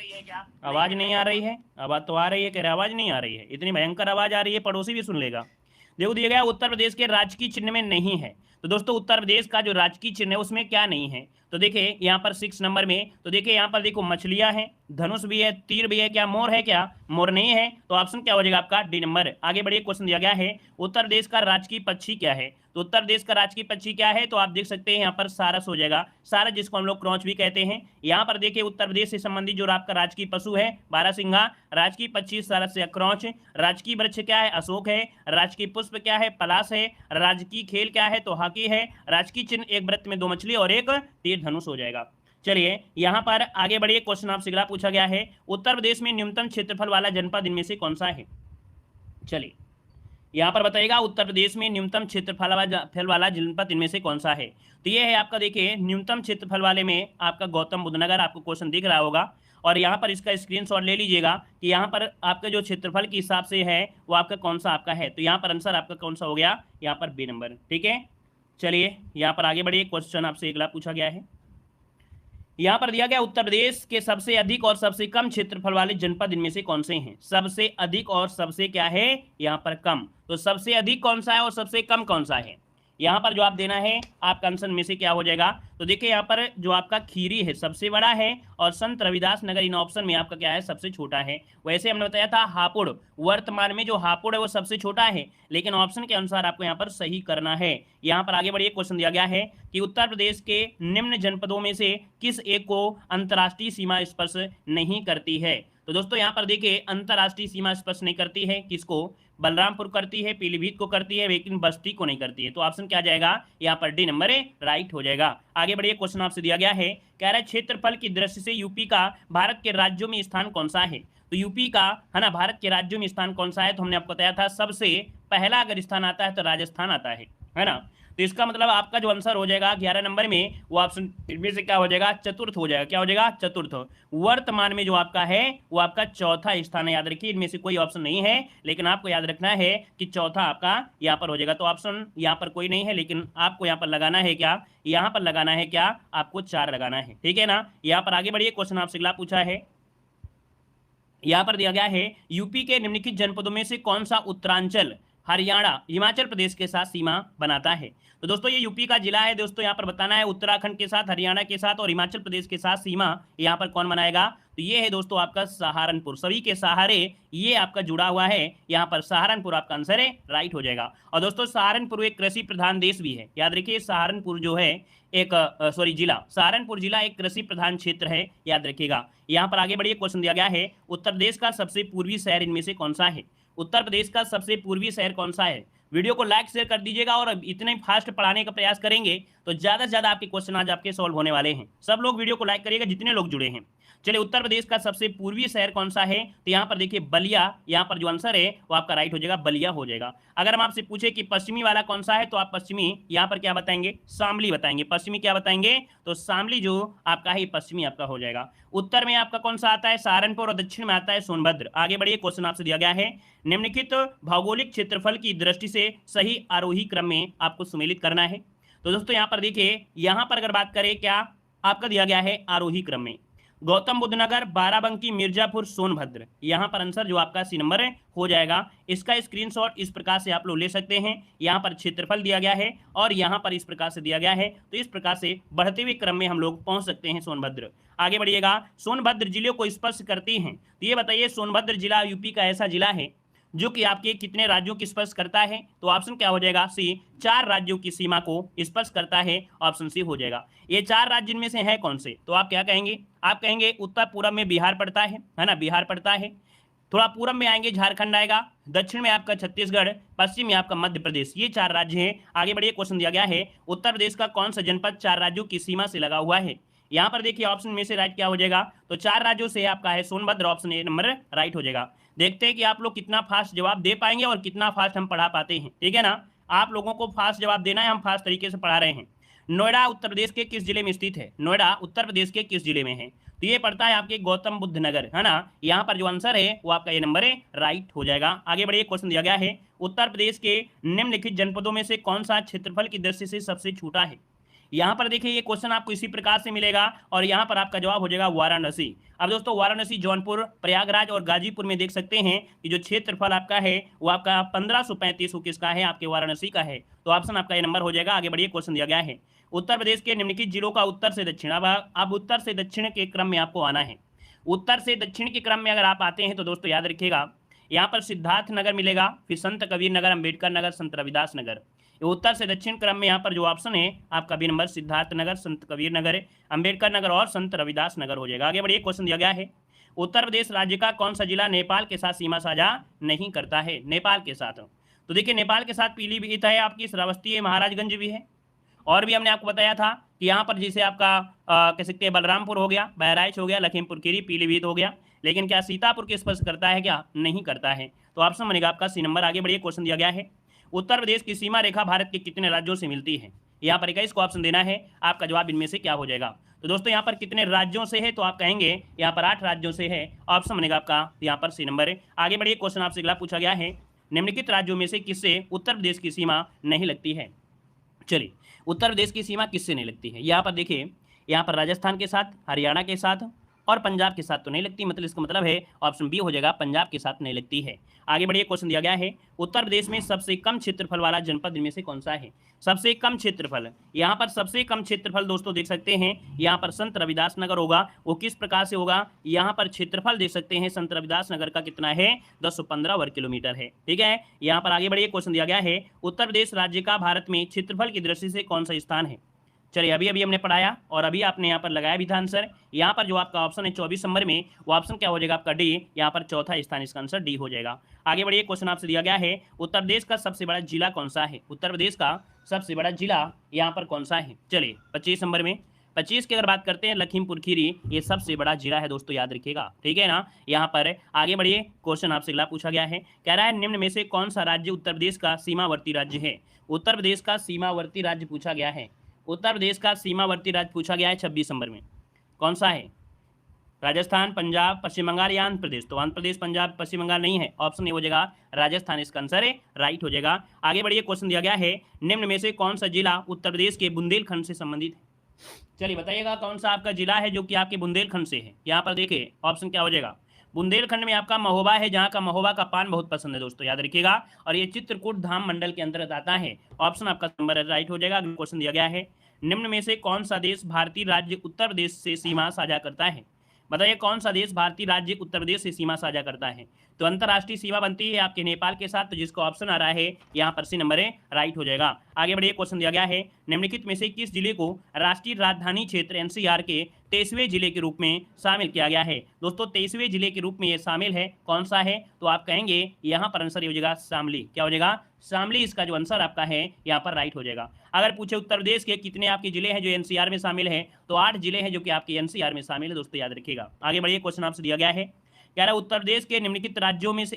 रही है क्या? आवाज नहीं आ रही है? आवाज तो आ रही है, कह रहे आवाज नहीं आ रही है। इतनी भयंकर आवाज आ रही है, पड़ोसी भी सुन लेगा। देखो दिया गया उत्तर प्रदेश के राजकीय चिन्ह में नहीं है। तो दोस्तों उत्तर प्रदेश का जो राजकीय चिन्ह है उसमें क्या नहीं है? तो देखिए यहाँ पर 6 नंबर में, तो देखिए यहाँ पर देखो मछलियां हैं, धनुष भी है, तीर भी है, क्या मोर है? क्या मोर नहीं है? तो ऑप्शन क्या हो जाएगा आपका? D number. आगे बढ़िए, क्वेश्चन दिया गया है उत्तर प्रदेश का राजकीय पक्षी क्या है? तो उत्तर प्रदेश का राजकीय पक्षी क्या है? तो आप देख सकते हैं यहाँ पर सारस हो जाएगा, सारस जिसको हम लोग क्रॉच भी कहते हैं। यहाँ पर देखिए उत्तर प्रदेश से संबंधित जो आपका राजकीय पशु है बारहसिंघा, राजकीय पक्षी सारस या क्रॉच, राजकीय वृक्ष क्या है? अशोक है, राजकीय पुष्प क्या है? पलाश है, राजकीय खेल क्या है? तो हॉकी है, राजकीय चिन्ह एक वृत्त में 2 मछली और एक तीर धनुष हो जाएगा। चलिए यहाँ पर आगे बढ़िए, क्वेश्चन आपसे अगला पूछा गया है उत्तर प्रदेश में न्यूनतम क्षेत्रफल वाला जनपद इनमें से कौन सा है? चलिए यहाँ पर बताइएगा उत्तर प्रदेश में न्यूनतम क्षेत्रफल वाला जनपद इनमें से कौन सा है? तो ये है आपका, देखिए न्यूनतम क्षेत्रफल वाले में आपका गौतम बुद्ध नगर, आपको क्वेश्चन दिख रहा होगा। और यहाँ पर इसका स्क्रीनशॉट ले लीजिएगा कि यहाँ पर आपका जो क्षेत्रफल के हिसाब से है वो आपका कौन सा आपका है। तो यहाँ पर आंसर आपका कौन सा हो गया? यहाँ पर बी नंबर। ठीक है, चलिए यहाँ पर आगे बढ़िए, क्वेश्चन आपसे अगला पूछा गया है। यहाँ पर दिया गया उत्तर प्रदेश के सबसे अधिक और सबसे कम क्षेत्रफल वाले जनपद इनमें से कौन से हैं? सबसे अधिक और सबसे क्या है यहाँ पर कम। तो सबसे अधिक कौन सा है और सबसे कम कौन सा है? यहाँ पर जो आप देना है आपका आंसर में से क्या हो जाएगा? तो देखिए यहाँ पर जो आपका खीरी है सबसे बड़ा है और संत रविदास नगर इन ऑप्शन में आपका क्या है? सबसे छोटा है। वैसे हमने बताया था हापुड़, वर्तमान में जो हापुड़ है वो सबसे छोटा है, लेकिन ऑप्शन के अनुसार आपको यहाँ पर सही करना है। यहाँ पर आगे बढ़िए, क्वेश्चन दिया गया है कि उत्तर प्रदेश के निम्न जनपदों में से किस एक को अंतर्राष्ट्रीय सीमा स्पर्श नहीं करती है? तो दोस्तों यहाँ पर देखिए अंतर्राष्ट्रीय सीमा स्पर्श नहीं करती है, किसको? बलरामपुर करती है, पीलीभीत को करती है, लेकिन बस्ती को नहीं करती है। तो ऑप्शन क्या जाएगा? यहाँ पर डी नंबर राइट हो जाएगा। आगे बढ़िए, क्वेश्चन आपसे दिया गया है, कह रहा है क्षेत्रफल की दृष्टि से यूपी का भारत के राज्यों में स्थान कौन सा है? तो यूपी का है ना भारत के राज्यों में स्थान कौन सा है? तो हमने आपको बताया था सबसे पहला अगर स्थान आता है तो राजस्थान आता है ना। तो इसका मतलब आपका जो आंसर हो जाएगा 11 नंबर में वो ऑप्शन इनमें से क्या हो जाएगा? चतुर्थ हो जाएगा। क्या हो जाएगा? चतुर्थ। वर्तमान में जो आपका है वो आपका चौथा स्थान है। याद रखिए इनमें से कोई ऑप्शन नहीं है, लेकिन आपको याद रखना है कि चौथा आपका यहाँ पर हो जाएगा। तो ऑप्शन यहाँ पर कोई नहीं है, लेकिन आपको यहाँ पर लगाना है क्या? यहाँ पर लगाना है क्या? आपको 4 लगाना है। ठीक है ना। यहाँ पर आगे बढ़िए, क्वेश्चन आपसे अगला पूछा है, यहाँ पर दिया गया है यूपी के निम्नलिखित जनपदों में से कौन सा उत्तरांचल हरियाणा हिमाचल प्रदेश के साथ सीमा बनाता है? तो दोस्तों ये यूपी का जिला है। दोस्तों यहाँ पर बताना है उत्तराखंड के साथ, हरियाणा के साथ और हिमाचल प्रदेश के साथ सीमा यहाँ पर कौन बनाएगा? तो ये है दोस्तों आपका सहारनपुर। सभी के सहारे ये आपका जुड़ा हुआ है, यहाँ पर सहारनपुर आपका आंसर है, राइट हो जाएगा। और दोस्तों सहारनपुर एक कृषि प्रधान देश भी है। याद रखिए सहारनपुर जो है एक जिला, सहारनपुर जिला एक कृषि प्रधान क्षेत्र है, याद रखिएगा। यहाँ पर आगे बढ़िए, क्वेश्चन दिया गया है उत्तर प्रदेश का सबसे पूर्वी शहर इनमें से कौन सा है? उत्तर प्रदेश का सबसे पूर्वी शहर कौन सा है? वीडियो को लाइक शेयर कर दीजिएगा और इतने फास्ट पढ़ाने का प्रयास करेंगे तो ज़्यादा से ज़्यादा आपके क्वेश्चन आज आपके सॉल्व होने वाले हैं। सब लोग वीडियो को लाइक करिएगा जितने लोग जुड़े हैं। चलिए उत्तर प्रदेश का सबसे पूर्वी शहर कौन सा है? तो यहाँ पर देखिए बलिया, यहाँ पर जो आंसर है वो आपका राइट हो जाएगा, बलिया हो जाएगा। अगर हम आपसे पूछे कि पश्चिमी वाला कौन सा है तो आप पश्चिमी यहाँ पर क्या बताएंगे? शामली बताएंगे। पश्चिमी क्या बताएंगे? तो शामली जो आपका है पश्चिमी आपका हो जाएगा। उत्तर में आपका कौन सा आता है? सहारनपुर और दक्षिण में आता है सोनभद्र। आगे बढ़िए, क्वेश्चन आपसे दिया गया है निम्नलिखित भौगोलिक क्षेत्रफल की दृष्टि से सही आरोही क्रम में आपको सुमेलित करना है। तो दोस्तों यहाँ पर देखिए, यहाँ पर अगर बात करें क्या आपका दिया गया है आरोही क्रम में गौतम बुद्ध नगर, बाराबंकी, मिर्जापुर, सोनभद्र। यहाँ पर आंसर जो आपका सी नंबर हो जाएगा। इसका स्क्रीनशॉट इस प्रकार से आप लोग ले सकते हैं। यहाँ पर क्षेत्रफल दिया गया है और यहाँ पर इस प्रकार से दिया गया है, तो इस प्रकार से बढ़ते हुए क्रम में हम लोग पहुँच सकते हैं सोनभद्र। आगे बढ़िएगा, सोनभद्र जिले को स्पर्श करती हैं। तो ये बताइए सोनभद्र जिला यूपी का ऐसा जिला है जो कि आपके कितने राज्यों की स्पर्श करता है? तो ऑप्शन क्या हो जाएगा? सी, 4 राज्यों की सीमा को स्पर्श करता है, ऑप्शन सी हो जाएगा। ये 4 राज्य इनमें से है कौन से? तो आप क्या कहेंगे? आप कहेंगे उत्तर पूरब में बिहार पड़ता है ना, बिहार पड़ता है। थोड़ा पूरब में आएंगे झारखंड आएगा, दक्षिण में आपका छत्तीसगढ़, पश्चिम में आपका मध्य प्रदेश। ये 4 राज्य हैं। आगे बढ़िए, क्वेश्चन दिया गया है उत्तर प्रदेश का कौन सा जनपद 4 राज्यों की सीमा से लगा हुआ है? यहाँ पर देखिए ऑप्शन में से राइट क्या हो जाएगा? तो 4 राज्यों से आपका है Sonbhadra, option A number right हो जाएगा। देखते हैं कि आप लोग कितना फास्ट जवाब दे पाएंगे और कितना फास्ट हम पढ़ा पाते हैं। ठीक है ना, आप लोगों को फास्ट जवाब देना है, हम फास्ट तरीके से पढ़ा रहे हैं। नोएडा उत्तर प्रदेश के किस जिले में स्थित है? नोएडा उत्तर प्रदेश के किस जिले में है? तो ये पड़ता है आपके गौतम बुद्ध नगर, है ना। यहाँ पर जो आंसर है वो आपका ये नंबर है, राइट हो जाएगा। आगे बढ़िए, क्वेश्चन दिया गया है उत्तर प्रदेश के निम्नलिखित जनपदों में से कौन सा क्षेत्रफल की दृष्टि से सबसे छोटा है? यहाँ पर देखिए ये क्वेश्चन आपको इसी प्रकार से मिलेगा और यहाँ पर आपका जवाब हो जाएगा वाराणसी। अब दोस्तों वाराणसी, जौनपुर, प्रयागराज और गाजीपुर में देख सकते हैं कि जो क्षेत्रफल आपका है वो आपका 1535 किसका है, आपके वाराणसी का है। तो ऑप्शन आपका ये नंबर हो जाएगा। आगे बढ़िए, क्वेश्चन दिया गया है उत्तर प्रदेश के निम्नलिखित जिलों का उत्तर से दक्षिण। अब उत्तर से दक्षिण के क्रम में आपको आना है। उत्तर से दक्षिण के क्रम में अगर आप आते हैं तो दोस्तों याद रखिएगा यहाँ पर सिद्धार्थ नगर मिलेगा, फिर संत कबीर नगर, अंबेडकर नगर, संत रविदास नगर। उत्तर से दक्षिण क्रम में यहाँ पर जो ऑप्शन है आपका बी नंबर सिद्धार्थ नगर, संत कबीर नगर, अंबेडकर नगर और संत रविदास नगर हो जाएगा। आगे बढ़िए, क्वेश्चन दिया गया है उत्तर प्रदेश राज्य का कौन सा जिला नेपाल के साथ सीमा साझा नहीं करता है, नेपाल के साथ। तो देखिए नेपाल के साथ पीलीभीत है, आपकी श्रावस्ती है, महाराजगंज भी है, और भी हमने आपको बताया था कि यहाँ पर जैसे आपका कह सकते हैं बलरामपुर हो गया, बहराइच हो गया, लखीमपुर खीरी, पीलीभीत हो गया, लेकिन क्या सीतापुर के स्पर्श करता है, क्या नहीं करता है। तो ऑप्शन बनेगा आपका सी नंबर। आगे बढ़िए, क्वेश्चन दिया गया है उत्तर प्रदेश की सीमा रेखा भारत के कितने राज्यों से मिलती है। यहाँ पर 21 को ऑप्शन देना है, आपका जवाब इनमें से क्या हो जाएगा। तो दोस्तों यहाँ पर कितने राज्यों से है, तो आप कहेंगे यहाँ पर 8 राज्यों से है। ऑप्शन बनेगा आपका यहाँ पर सी नंबर है। आगे बढ़िए, क्वेश्चन आपसे अगला पूछा गया है निम्नलिखित राज्यों में से किससे उत्तर प्रदेश की सीमा नहीं लगती है। चलिए, उत्तर प्रदेश की सीमा किससे नहीं लगती है। यहाँ पर देखिए, यहाँ पर राजस्थान के साथ, हरियाणा के साथ और पंजाब के साथ तो नहीं लगती, मतलब इसका मतलब है ऑप्शन बी हो जाएगा, पंजाब के साथ नहीं लगती है। आगे बढ़िए, क्वेश्चन दिया गया है उत्तर प्रदेश में सबसे कम क्षेत्रफल वाला जनपद इनमें से कौन सा है। सबसे कम क्षेत्रफल, यहाँ पर सबसे कम क्षेत्रफल दोस्तों देख सकते हैं यहाँ पर संत रविदास नगर होगा। वो किस प्रकार से होगा, यहाँ पर क्षेत्रफल देख सकते हैं संत रविदास नगर का कितना है, 1015 वर्ग किलोमीटर है। ठीक है, यहाँ पर आगे बढ़िए, क्वेश्चन दिया गया है उत्तर प्रदेश राज्य का भारत में क्षेत्रफल की दृष्टि से कौन सा स्थान है। चलिए, अभी अभी हमने पढ़ाया और अभी आपने यहाँ पर लगाया भी था आंसर। यहाँ पर जो आपका ऑप्शन है 24 नंबर में, वो ऑप्शन क्या हो जाएगा आपका डी, यहाँ पर चौथा स्थान, इसका आंसर डी हो जाएगा। आगे बढ़िए, क्वेश्चन आपसे दिया गया है उत्तर प्रदेश का सबसे बड़ा जिला कौन सा है। उत्तर प्रदेश का सबसे बड़ा जिला यहाँ पर कौन सा है। चलिए 25 नंबर में, 25 की अगर बात करते हैं, लखीमपुर खीरी ये सबसे बड़ा जिला है दोस्तों, याद रखिएगा। ठीक है ना। यहाँ पर आगे बढ़िए, क्वेश्चन आपसे अगला पूछा गया है, कह रहा है निम्न में से कौन सा राज्य उत्तर प्रदेश का सीमावर्ती राज्य है। उत्तर प्रदेश का सीमावर्ती राज्य पूछा गया है। उत्तर प्रदेश का सीमावर्ती राज्य पूछा गया है 26 नंबर में, कौन सा है। राजस्थान, पंजाब, पश्चिम बंगाल या आंध्र प्रदेश। तो आंध्र प्रदेश, पंजाब, पश्चिम बंगाल नहीं है, ऑप्शन ए हो जाएगा राजस्थान, इसका आंसर है राइट हो जाएगा। आगे बढ़िए, क्वेश्चन दिया गया है निम्न में से कौन सा जिला उत्तर प्रदेश के बुंदेलखंड से संबंधित है। चलिए बताइएगा कौन सा आपका जिला है जो कि आपके बुंदेलखंड से है। यहाँ पर देखिए ऑप्शन क्या हो जाएगा, बुंदेलखंड में आपका महोबा है, जहाँ का महोबा का पान बहुत पसंद है दोस्तों, याद रखिएगा, और ये चित्रकूट धाम मंडल के अंतर्गत आता है। ऑप्शन आपका नंबर राइट हो जाएगा। क्वेश्चन दिया गया है निम्न में से कौन सा देश भारतीय राज्य उत्तर प्रदेश से सीमा साझा करता है। बताइए कौन सा देश भारतीय राज्य उत्तर प्रदेश से सीमा साझा करता है। तो अंतर्राष्ट्रीय सीमा बनती है आपके नेपाल के साथ, तो जिसका ऑप्शन आ रहा है यहाँ पर सी नंबर है राइट हो जाएगा। आगे बढ़िए, क्वेश्चन दिया गया है निम्नलिखित में से किस जिले को राष्ट्रीय राजधानी क्षेत्र एनसीआर के 23वें जिले के रूप में शामिल किया गया है। दोस्तों 23वें जिले के रूप में ये शामिल है, कौन सा है, तो आप कहेंगे यहाँ पर आंसर हो जाएगा शामली। क्या हो जाएगा, शामली, इसका जो आंसर आपका है यहाँ पर राइट हो जाएगा। अगर पूछे उत्तर प्रदेश के कितने आपके जिले हैं जो एनसीआर में शामिल है, तो 8 जिले हैं जो कि आपके एनसीआर में शामिल है दोस्तों, याद रखिएगा। आगे बढ़िए, क्वेश्चन आपसे दिया गया है, कह रहा है उत्तर प्रदेश के निम्नलिखित राज्यों में से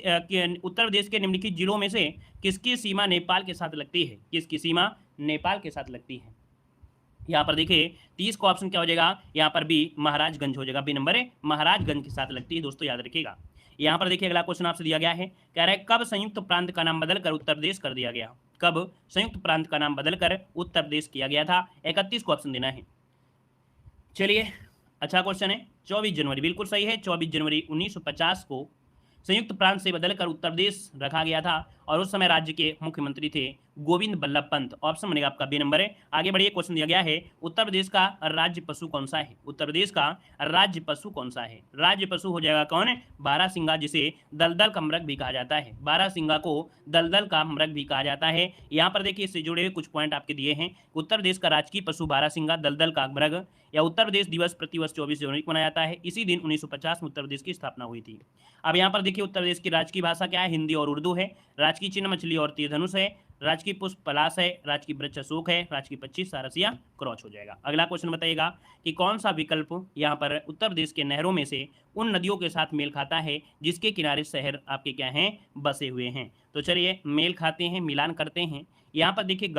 उत्तर प्रदेश के निम्नलिखित जिलों में से किसकी सीमा नेपाल के साथ लगती है। किसकी सीमा नेपाल के साथ लगती है। यहाँ पर देखिए 30 का ऑप्शन क्या हो जाएगा, यहाँ पर बी महाराजगंज हो जाएगा, बी नंबर है महाराजगंज के साथ लगती है दोस्तों, याद रखिएगा। यहाँ पर देखिए अगला क्वेश्चन आपसे दिया गया है, कह रहा है कब संयुक्त प्रांत का नाम बदलकर उत्तर प्रदेश कर दिया गया। कब संयुक्त प्रांत का नाम बदलकर उत्तर प्रदेश किया गया था। 31 को ऑप्शन देना है। चलिए अच्छा क्वेश्चन है, 24 जनवरी, बिल्कुल सही है, 24 जनवरी 1950 को संयुक्त प्रांत से बदलकर उत्तर प्रदेश रखा गया था, और उस समय राज्य के मुख्यमंत्री थे गोविंद बल्लभ पंत। ऑप्शन बनेगा आपका बी नंबर है। आगे बढ़िए, क्वेश्चन दिया गया है उत्तर प्रदेश का राज्य पशु कौन सा है। उत्तर प्रदेश का राज्य पशु कौन सा है। राज्य पशु हो जाएगा कौन, बारहसिंगा, जिसे दलदल का मृग भी कहा जाता है। बारहसिंगा को दलदल का मृग भी कहा जाता है। यहाँ पर देखिए इससे जुड़े हुए कुछ पॉइंट आपके दिए हैं। उत्तर प्रदेश का राजकीय पशु बारहसिंगा, दलदल का मृग, या उत्तर प्रदेश दिवस प्रतिवर्ष 24 जनवरी को मनाया जाता है। इसी दिन 1950 में उत्तर प्रदेश की स्थापना हुई थी। अब यहाँ पर देखिए उत्तर प्रदेश की राजकीय भाषा क्या है, हिंदी और उर्दू है। राजकीय चिन्ह मछली और तीर धनुष है। राजकीय पुष्प पलाश है। राजकीय वृक्ष अशोक है। राजकीय पक्षी सारसिया क्रॉच हो जाएगा। अगला क्वेश्चन बताइएगा कि कौन सा विकल्प यहाँ पर उत्तर प्रदेश के नहरों में से उन नदियों के साथ मेल खाता है जिसके किनारे शहर आपके क्या हैं, बसे हुए हैं। तो चलिए मेल खाते हैं, मिलान करते हैं। यहाँ पर देखिए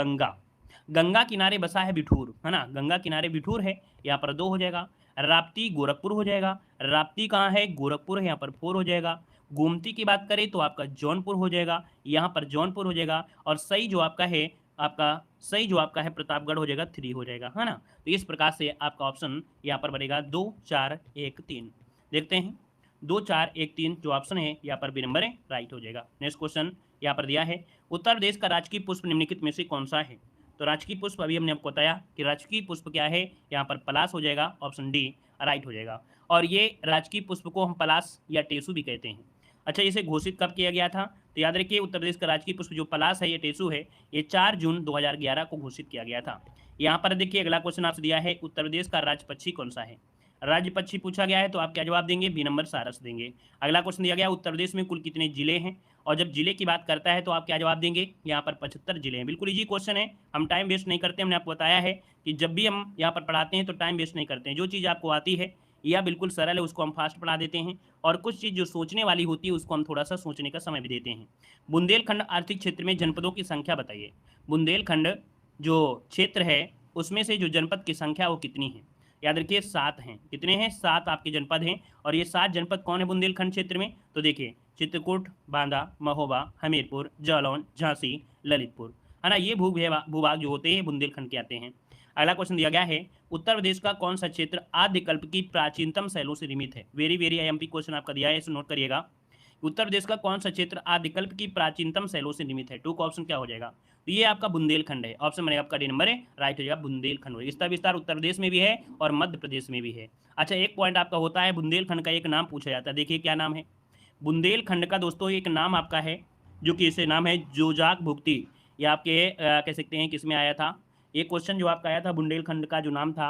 गंगा किनारे बसा है बिठूर, है ना, गंगा किनारे बिठूर है, यहाँ पर 2 हो जाएगा। राप्ती गोरखपुर हो जाएगा। राप्ती कहाँ है, गोरखपुर है, यहाँ पर 4 हो जाएगा। गोमती की बात करें तो आपका जौनपुर हो जाएगा, यहाँ पर जौनपुर हो जाएगा। और सही जो आपका है आपका सही जो आपका है प्रतापगढ़ हो जाएगा 3 हो जाएगा, है ना। तो इस प्रकार से आपका ऑप्शन यहाँ पर बनेगा 2 4 1 3। देखते हैं 2 4 1 3 जो ऑप्शन है यहाँ पर बी नंबर है राइट हो जाएगा। नेक्स्ट क्वेश्चन यहाँ पर दिया है, उत्तर प्रदेश का राजकीय पुष्प निम्नलिखित में से कौन सा है। तो राजकीय पुष्प अभी हमने आपको बताया कि राजकीय पुष्प क्या है, यहाँ पर पलाश हो जाएगा, ऑप्शन डी राइट हो जाएगा। और ये राजकीय पुष्प को हम पलाश या टेसु भी कहते हैं। अच्छा, इसे घोषित कब किया गया था, तो याद रखिए उत्तर प्रदेश का राजकीय पुष्प जो पलाश है, ये टेसु है, ये 4 जून 2011 को घोषित किया गया था। यहाँ पर देखिए अगला क्वेश्चन आपसे दिया है, उत्तर प्रदेश का राज्य पक्षी कौन सा है। राज्य पक्षी पूछा गया है तो आप क्या जवाब देंगे, बी नंबर सारस देंगे। अगला क्वेश्चन दिया गया, उत्तर प्रदेश में कुल कितने जिले हैं, और जब जिले की बात करता है तो आप क्या जवाब देंगे, यहाँ पर 75 जिले हैं। बिल्कुल इजी क्वेश्चन है, हम टाइम वेस्ट नहीं करते। हमने आपको बताया है कि जब भी हम यहाँ पर पढ़ाते हैं तो टाइम वेस्ट नहीं करते हैं। जो चीज़ आपको आती है या बिल्कुल सरल है उसको हम फास्ट पढ़ा देते हैं, और कुछ चीज़ जो सोचने वाली होती है उसको हम थोड़ा सा सोचने का समय भी देते हैं। बुंदेलखंड आर्थिक क्षेत्र में जनपदों की संख्या बताइए। बुंदेलखंड जो क्षेत्र है उसमें से जो जनपद की संख्या वो कितनी है, याद रखिए 7 हैं। कितने हैं, 7 आपके जनपद हैं। और ये 7 जनपद कौन है बुंदेलखंड क्षेत्र में, तो देखिए चित्रकूट, बांदा, महोबा, हमीरपुर, जालौन, झांसी, ललितपुर, है ना। ये भूभाग जो होते हैं बुंदेलखंड के आते हैं। अगला क्वेश्चन दिया गया है, उत्तर प्रदेश का कौन सा क्षेत्र आद्यकल्प की प्राचीनतम शैलों से निर्मित है। वेरी वेरी आईएमपी क्वेश्चन आपका दिया है, इसे नोट करिएगा। उत्तर प्रदेश का कौन सा क्षेत्र आदिकल्प की प्राचीनतम शैलों से निर्मित है। टू का ऑप्शन क्या हो जाएगा, तो ये आपका बुंदेलखंड है। ऑप्शन बनेगा आपका डी नंबर है राइट हो जाएगा, बुंदेलखंड। इसका विस्तार उत्तर प्रदेश में भी है और मध्य प्रदेश में भी है। अच्छा, एक पॉइंट आपका होता है, बुंदेलखंड का एक नाम पूछा जाता है, देखिए क्या नाम है बुंदेलखंड का दोस्तों। एक नाम आपका है जो कि इसे नाम है जोजाक भुक्ति। ये आपके कह सकते हैं किसमें आया था, ये क्वेश्चन जो आपका आया था बुंदेलखंड का जो नाम था,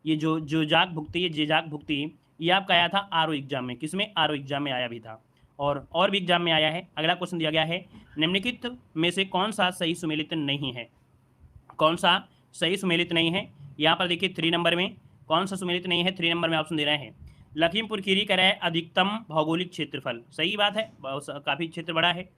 ये जो जोजाक भुक्ति, ये जेजाक भुक्ति, ये आपका आया था आरओ एग्जाम में। किसमें, आरओ एग्जाम में आया भी था और भी एग्जाम में आया है। अगला क्वेश्चन दिया गया है, निम्नलिखित में से कौन सा सही सुमेलित नहीं है। कौन सा सही सुमेलित नहीं है, यहाँ पर देखिए 3 नंबर में कौन सा सुमेलित नहीं है। 3 नंबर में ऑप्शन दे रहे हैं, लखीमपुर खीरी का है अधिकतम भौगोलिक क्षेत्रफल, सही बात है, काफ़ी क्षेत्र बड़ा है।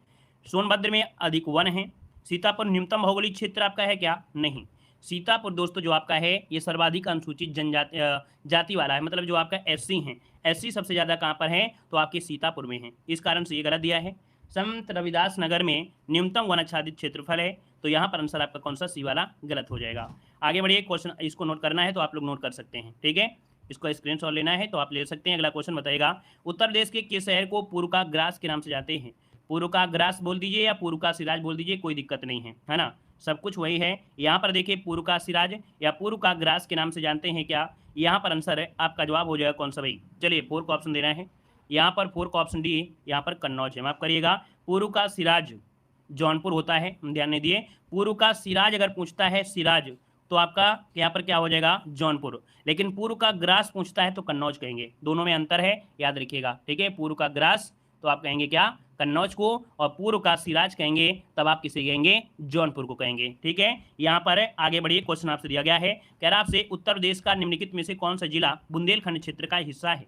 सोनभद्र में अधिक वन है। सीतापुर न्यूनतम भौगोलिक क्षेत्र आपका है क्या, नहीं। सीतापुर दोस्तों जो आपका है ये सर्वाधिक अनुसूचित जनजाति जाति वाला है, मतलब जो आपका एससी है, एससी सबसे ज़्यादा कहाँ पर है, तो आपके सीतापुर में है, इस कारण से ये गलत दिया है। संत रविदास नगर में न्यूनतम वन आच्छादित क्षेत्रफल है, तो यहाँ पर आंसर आपका कौन सा सी वाला गलत हो जाएगा। आगे बढ़िए, क्वेश्चन इसको नोट करना है तो आप लोग नोट कर सकते हैं, ठीक है। इसको स्क्रीनशॉट लेना है तो आप ले सकते हैं। अगला क्वेश्चन बताएगा, उत्तर प्रदेश के किस शहर को पूर्व का ग्रास के नाम से जाते हैं। पूर्व का ग्रास बोल दीजिए या पूर्व का सिराज बोल दीजिए, कोई दिक्कत नहीं है ना, सब कुछ वही है। यहाँ पर देखिए पूर्व का सिराज या पूर्व का ग्रास के नाम से जानते हैं क्या, यहाँ पर आंसर है आपका जवाब हो जाएगा कौन सा भाई, चलिए 4 का ऑप्शन देना है। यहाँ पर 4 का ऑप्शन डी, यहाँ पर कन्नौज है, माफ करिएगा। पूर्व का सिराज जौनपुर होता है, ध्यान नहीं दिए। पूर्व का सिराज अगर पूछता है सिराज तो आपका यहाँ पर क्या हो जाएगा, जौनपुर। लेकिन पूर्व का ग्रास पूछता है तो कन्नौज कहेंगे, दोनों में अंतर है, याद रखिएगा, ठीक है। पूर्व का ग्रास तो आप कहेंगे क्या, कन्नौज को, और पूर्व का सिराज कहेंगे तब आप किसे कहेंगे, जौनपुर को कहेंगे, ठीक है। यहाँ पर आगे बढ़िए, क्वेश्चन आपसे दिया गया है, कह रहा आपसे उत्तर प्रदेश का निम्नलिखित में से कौन सा जिला बुंदेलखंड क्षेत्र का हिस्सा है।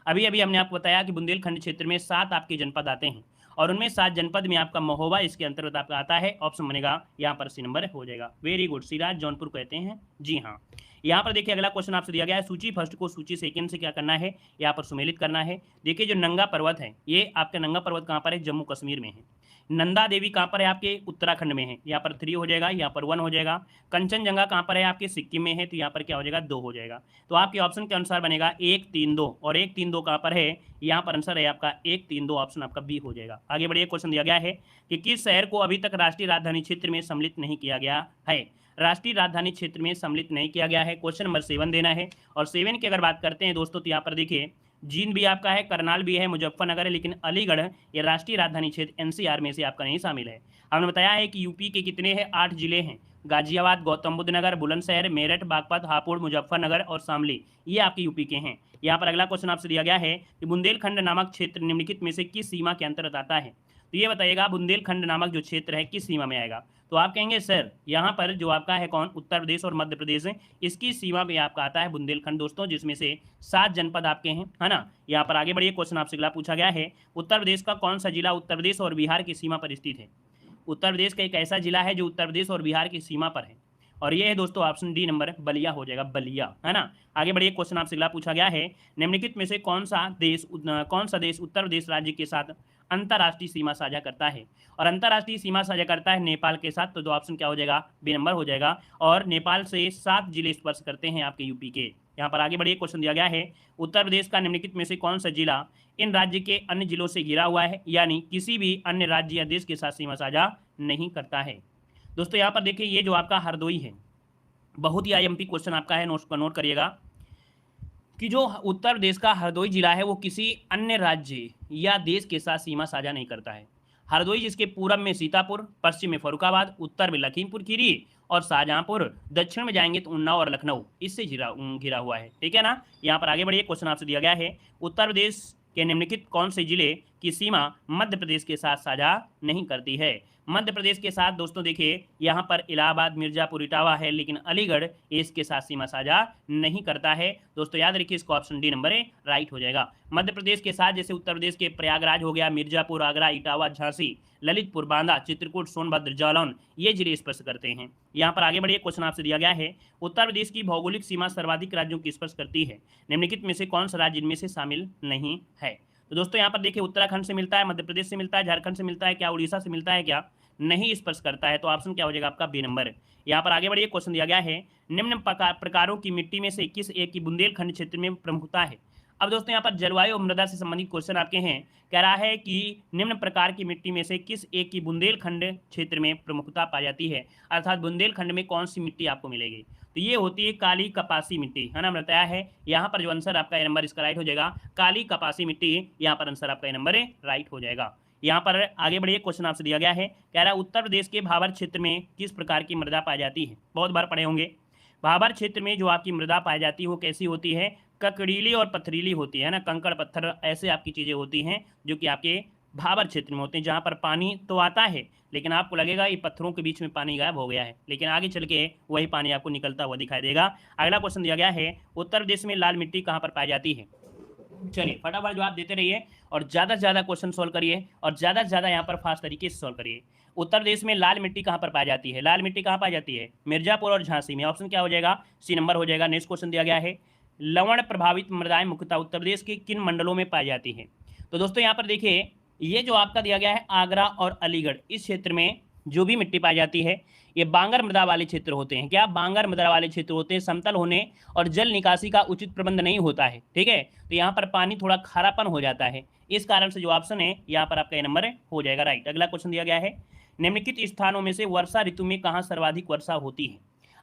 अभी अभी हमने आपको बताया कि बुंदेलखंड क्षेत्र में 7 आपके जनपद आते हैं, और उनमें 7 जनपद में आपका महोबा इसके अंतर्गत आपका आता है। ऑप्शन बनेगा यहाँ पर सी नंबर हो जाएगा, वेरी गुड, सिराज जौनपुर कहते हैं, जी हाँ। यहाँ पर देखिए अगला क्वेश्चन आपसे दिया गया है, सूची फर्स्ट को सूची सेकंड से क्या करना है, यहाँ पर सुमेलित करना है। देखिए जो नंगा पर्वत है, ये आपका नंगा पर्वत कहाँ पर है, जम्मू कश्मीर में है। नंदा देवी कहाँ पर है, आपके उत्तराखंड में है, यहाँ पर 3 हो जाएगा, यहाँ पर 1 हो जाएगा। कंचनजंगा कहाँ पर है, आपके सिक्किम में है, तो यहाँ पर क्या हो जाएगा, 2 हो जाएगा। तो आपके ऑप्शन के अनुसार बनेगा 1 3 2, और 1 3 2 कहाँ पर है, यहाँ पर आंसर है आपका 1 3 2, ऑप्शन आपका बी हो जाएगा। आगे बढ़िए, क्वेश्चन दिया गया है कि किस शहर को अभी तक राष्ट्रीय राजधानी क्षेत्र में सम्मिलित नहीं किया गया है। राष्ट्रीय राजधानी क्षेत्र में सम्मिलित नहीं किया गया है, क्वेश्चन नंबर 7 देना है। और 7 की अगर बात करते हैं दोस्तों, तो यहाँ पर देखिए जींद भी आपका है, करनाल भी है, मुजफ्फरनगर है, लेकिन अलीगढ़ ये राष्ट्रीय राजधानी क्षेत्र एनसीआर में से आपका नहीं शामिल है। हमने बताया है कि यूपी के कितने हैं, 8 जिले हैं, गाजियाबाद, गौतम बुद्ध नगर, बुलंदशहर, मेरठ, बागपत, हापुड़, मुजफ्फरनगर और शामली, ये आपके यूपी के हैं। यहाँ पर अगला क्वेश्चन आपसे दिया गया है कि बुंदेलखंड नामक क्षेत्र निम्नलिखित में से किस सीमा के अंतर्गत आता है। तो ये बताइएगा बुंदेलखंड नामक जो क्षेत्र है किस सीमा में आएगा। तो आप कहेंगे सर यहाँ पर जो आपका है कौन, उत्तर प्रदेश और मध्य प्रदेश है, इसकी सीमा में आपका आता है बुंदेलखंड दोस्तों, जिसमें से 7 जनपद आपके हैं, है ना। यहाँ पर आगे बढ़िए, क्वेश्चन आपसे अगला पूछा गया है, उत्तर प्रदेश का कौन सा जिला उत्तर प्रदेश और बिहार की सीमा पर स्थित है। उत्तर प्रदेश का एक ऐसा जिला है जो उत्तर प्रदेश और बिहार की सीमा पर है, और ये है दोस्तों ऑप्शन डी नंबर, बलिया हो जाएगा, बलिया, है ना। आगे बढ़िए, क्वेश्चन आपसे अगला पूछा गया है, निम्नलिखित में से कौन सा देश उत्तर प्रदेश राज्य के साथ अंतर्राष्ट्रीय सीमा साझा करता है, और अंतर्राष्ट्रीय सीमा साझा करता है नेपाल के साथ। तो दो ऑप्शन क्या हो जाएगा, बी नंबर हो जाएगा। और नेपाल से 7 जिले स्पर्श करते हैं आपके यूपी के। यहाँ पर आगे बढ़िए, क्वेश्चन दिया गया है, उत्तर प्रदेश का निम्नलिखित में से कौन सा जिला इन राज्य के अन्य जिलों से घिरा हुआ है, यानी किसी भी अन्य राज्य या देश के साथ सीमा साझा नहीं करता है। दोस्तों यहाँ पर देखिए, ये जो आपका हरदोई है, बहुत ही आईएमपी क्वेश्चन आपका है, नोट करिएगा कि जो उत्तर प्रदेश का हरदोई जिला है वो किसी अन्य राज्य या देश के साथ सीमा साझा नहीं करता है। हरदोई जिसके पूरब में सीतापुर, पश्चिम में फर्रुखाबाद, उत्तर में लखीमपुर खीरी और शाहजहांपुर, दक्षिण में जाएंगे तो उन्नाव और लखनऊ, इससे घिरा हुआ है। ठीक है ना। यहाँ पर आगे बढ़िए, क्वेश्चन आपसे दिया गया है, उत्तर प्रदेश के निम्नलिखित कौन से जिले की सीमा मध्य प्रदेश के साथ साझा नहीं करती है। मध्य प्रदेश के साथ दोस्तों देखिए, यहाँ पर इलाहाबाद, मिर्जापुर, इटावा है, लेकिन अलीगढ़ इसके साथ सीमा साझा नहीं करता है। दोस्तों याद रखिए, इसको ऑप्शन डी नंबर राइट हो जाएगा। मध्य प्रदेश के साथ जैसे उत्तर प्रदेश के प्रयागराज हो गया, मिर्जापुर, आगरा, इटावा, झांसी, ललितपुर, बांदा, चित्रकूट, सोनभद्र, जालौन, ये जिले स्पर्श करते हैं। यहाँ पर आगे बढ़िए, क्वेश्चन आपसे दिया गया है, उत्तर प्रदेश की भौगोलिक सीमा सर्वाधिक राज्यों की स्पर्श करती है, निम्नलिखित में से कौन सा राज्य इनमें से शामिल नहीं है। तो दोस्तों यहाँ पर देखिए, उत्तराखंड से मिलता है, मध्य प्रदेश से मिलता है, झारखंड से मिलता है, क्या उड़ीसा से मिलता है, क्या नहीं स्पर्श करता है। तो ऑप्शन क्या हो जाएगा आपका, बी नंबर। यहाँ पर आगे बढ़िए, क्वेश्चन दिया गया है, निम्न प्रकारों की मिट्टी में से किस एक की बुंदेलखंड क्षेत्र में प्रमुखता है। अब दोस्तों यहाँ पर जलवायु और मृदा से संबंधित क्वेश्चन आपके हैं। कह रहा है कि निम्न प्रकार की मिट्टी में से किस एक की बुंदेलखंड क्षेत्र में प्रमुखता पाई जाती है, अर्थात बुंदेलखंड में कौन सी मिट्टी आपको मिलेगी। तो ये होती है काली कपासी मिट्टी, है ना, बताया है। यहाँ पर जो आंसर आपका नंबर इसका राइट हो जाएगा, काली कपासी मिट्टी, यहाँ पर आंसर आपका नंबर राइट हो जाएगा। यहाँ पर आगे बढ़िए, क्वेश्चन आपसे दिया गया है, कह रहा है उत्तर प्रदेश के भाबर क्षेत्र में किस प्रकार की मृदा पाई जाती है। बहुत बार पढ़े होंगे, भाबर क्षेत्र में जो आपकी मृदा पाई जाती है वो कैसी होती है, ककड़ीली और पथरीली होती है ना, कंकड़ पत्थर ऐसे आपकी चीज़ें होती हैं जो कि आपके भाबर क्षेत्र में होते हैं, जहाँ पर पानी तो आता है लेकिन आपको लगेगा ये पत्थरों के बीच में पानी गायब हो गया है, लेकिन आगे चल के वही पानी आपको निकलता हुआ दिखाई देगा। अगला क्वेश्चन दिया गया है, उत्तर प्रदेश में लाल मिट्टी कहाँ पर पाई जाती है। चलिए फटाफट जवाब देते रहिए और ज़्यादा से ज़्यादा क्वेश्चन सॉल्व करिए और ज़्यादा से ज़्यादा यहाँ पर फास्ट तरीके से सॉल्व करिए। उत्तर प्रदेश में लाल मिट्टी कहाँ पर पाई जाती है, लाल मिट्टी कहाँ पाई जाती है, मिर्जापुर और झांसी में। ऑप्शन क्या हो जाएगा, सी नंबर हो जाएगा। नेक्स्ट क्वेश्चन दिया गया है, लवण प्रभावित मृदाएं मुख्यतः उत्तर प्रदेश के किन मंडलों में पाई जाती है। तो दोस्तों यहाँ पर देखिए, ये जो आपका दिया गया है आगरा और अलीगढ़, इस क्षेत्र में जो भी मिट्टी पाई जाती है ये बांगर मृदा वाले क्षेत्र होते हैं। क्या बांगर मृदा वाले क्षेत्र होते हैं, समतल होने और जल निकासी का उचित प्रबंध नहीं होता है। ठीक है, तो यहाँ पर पानी थोड़ा खारापन हो जाता है, इस कारण से जो ऑप्शन है यहाँ पर आपका नंबर हो जाएगा राइट। अगला क्वेश्चन दिया गया है, निम्नलिखित स्थानों में से वर्षा ऋतु में कहाँ सर्वाधिक वर्षा होती है।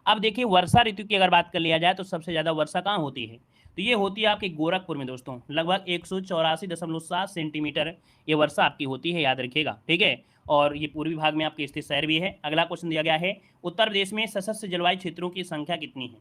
अब देखिए, वर्षा ऋतु की अगर बात कर लिया जाए तो सबसे ज़्यादा वर्षा कहाँ होती है, तो ये होती है आपके गोरखपुर में दोस्तों, लगभग 184.7 सेंटीमीटर ये वर्षा आपकी होती है, याद रखिएगा। ठीक है, और ये पूर्वी भाग में आपके स्थित शहर भी है। अगला क्वेश्चन दिया गया है, उत्तर प्रदेश में सशस्त्र जलवायु क्षेत्रों की संख्या कितनी है।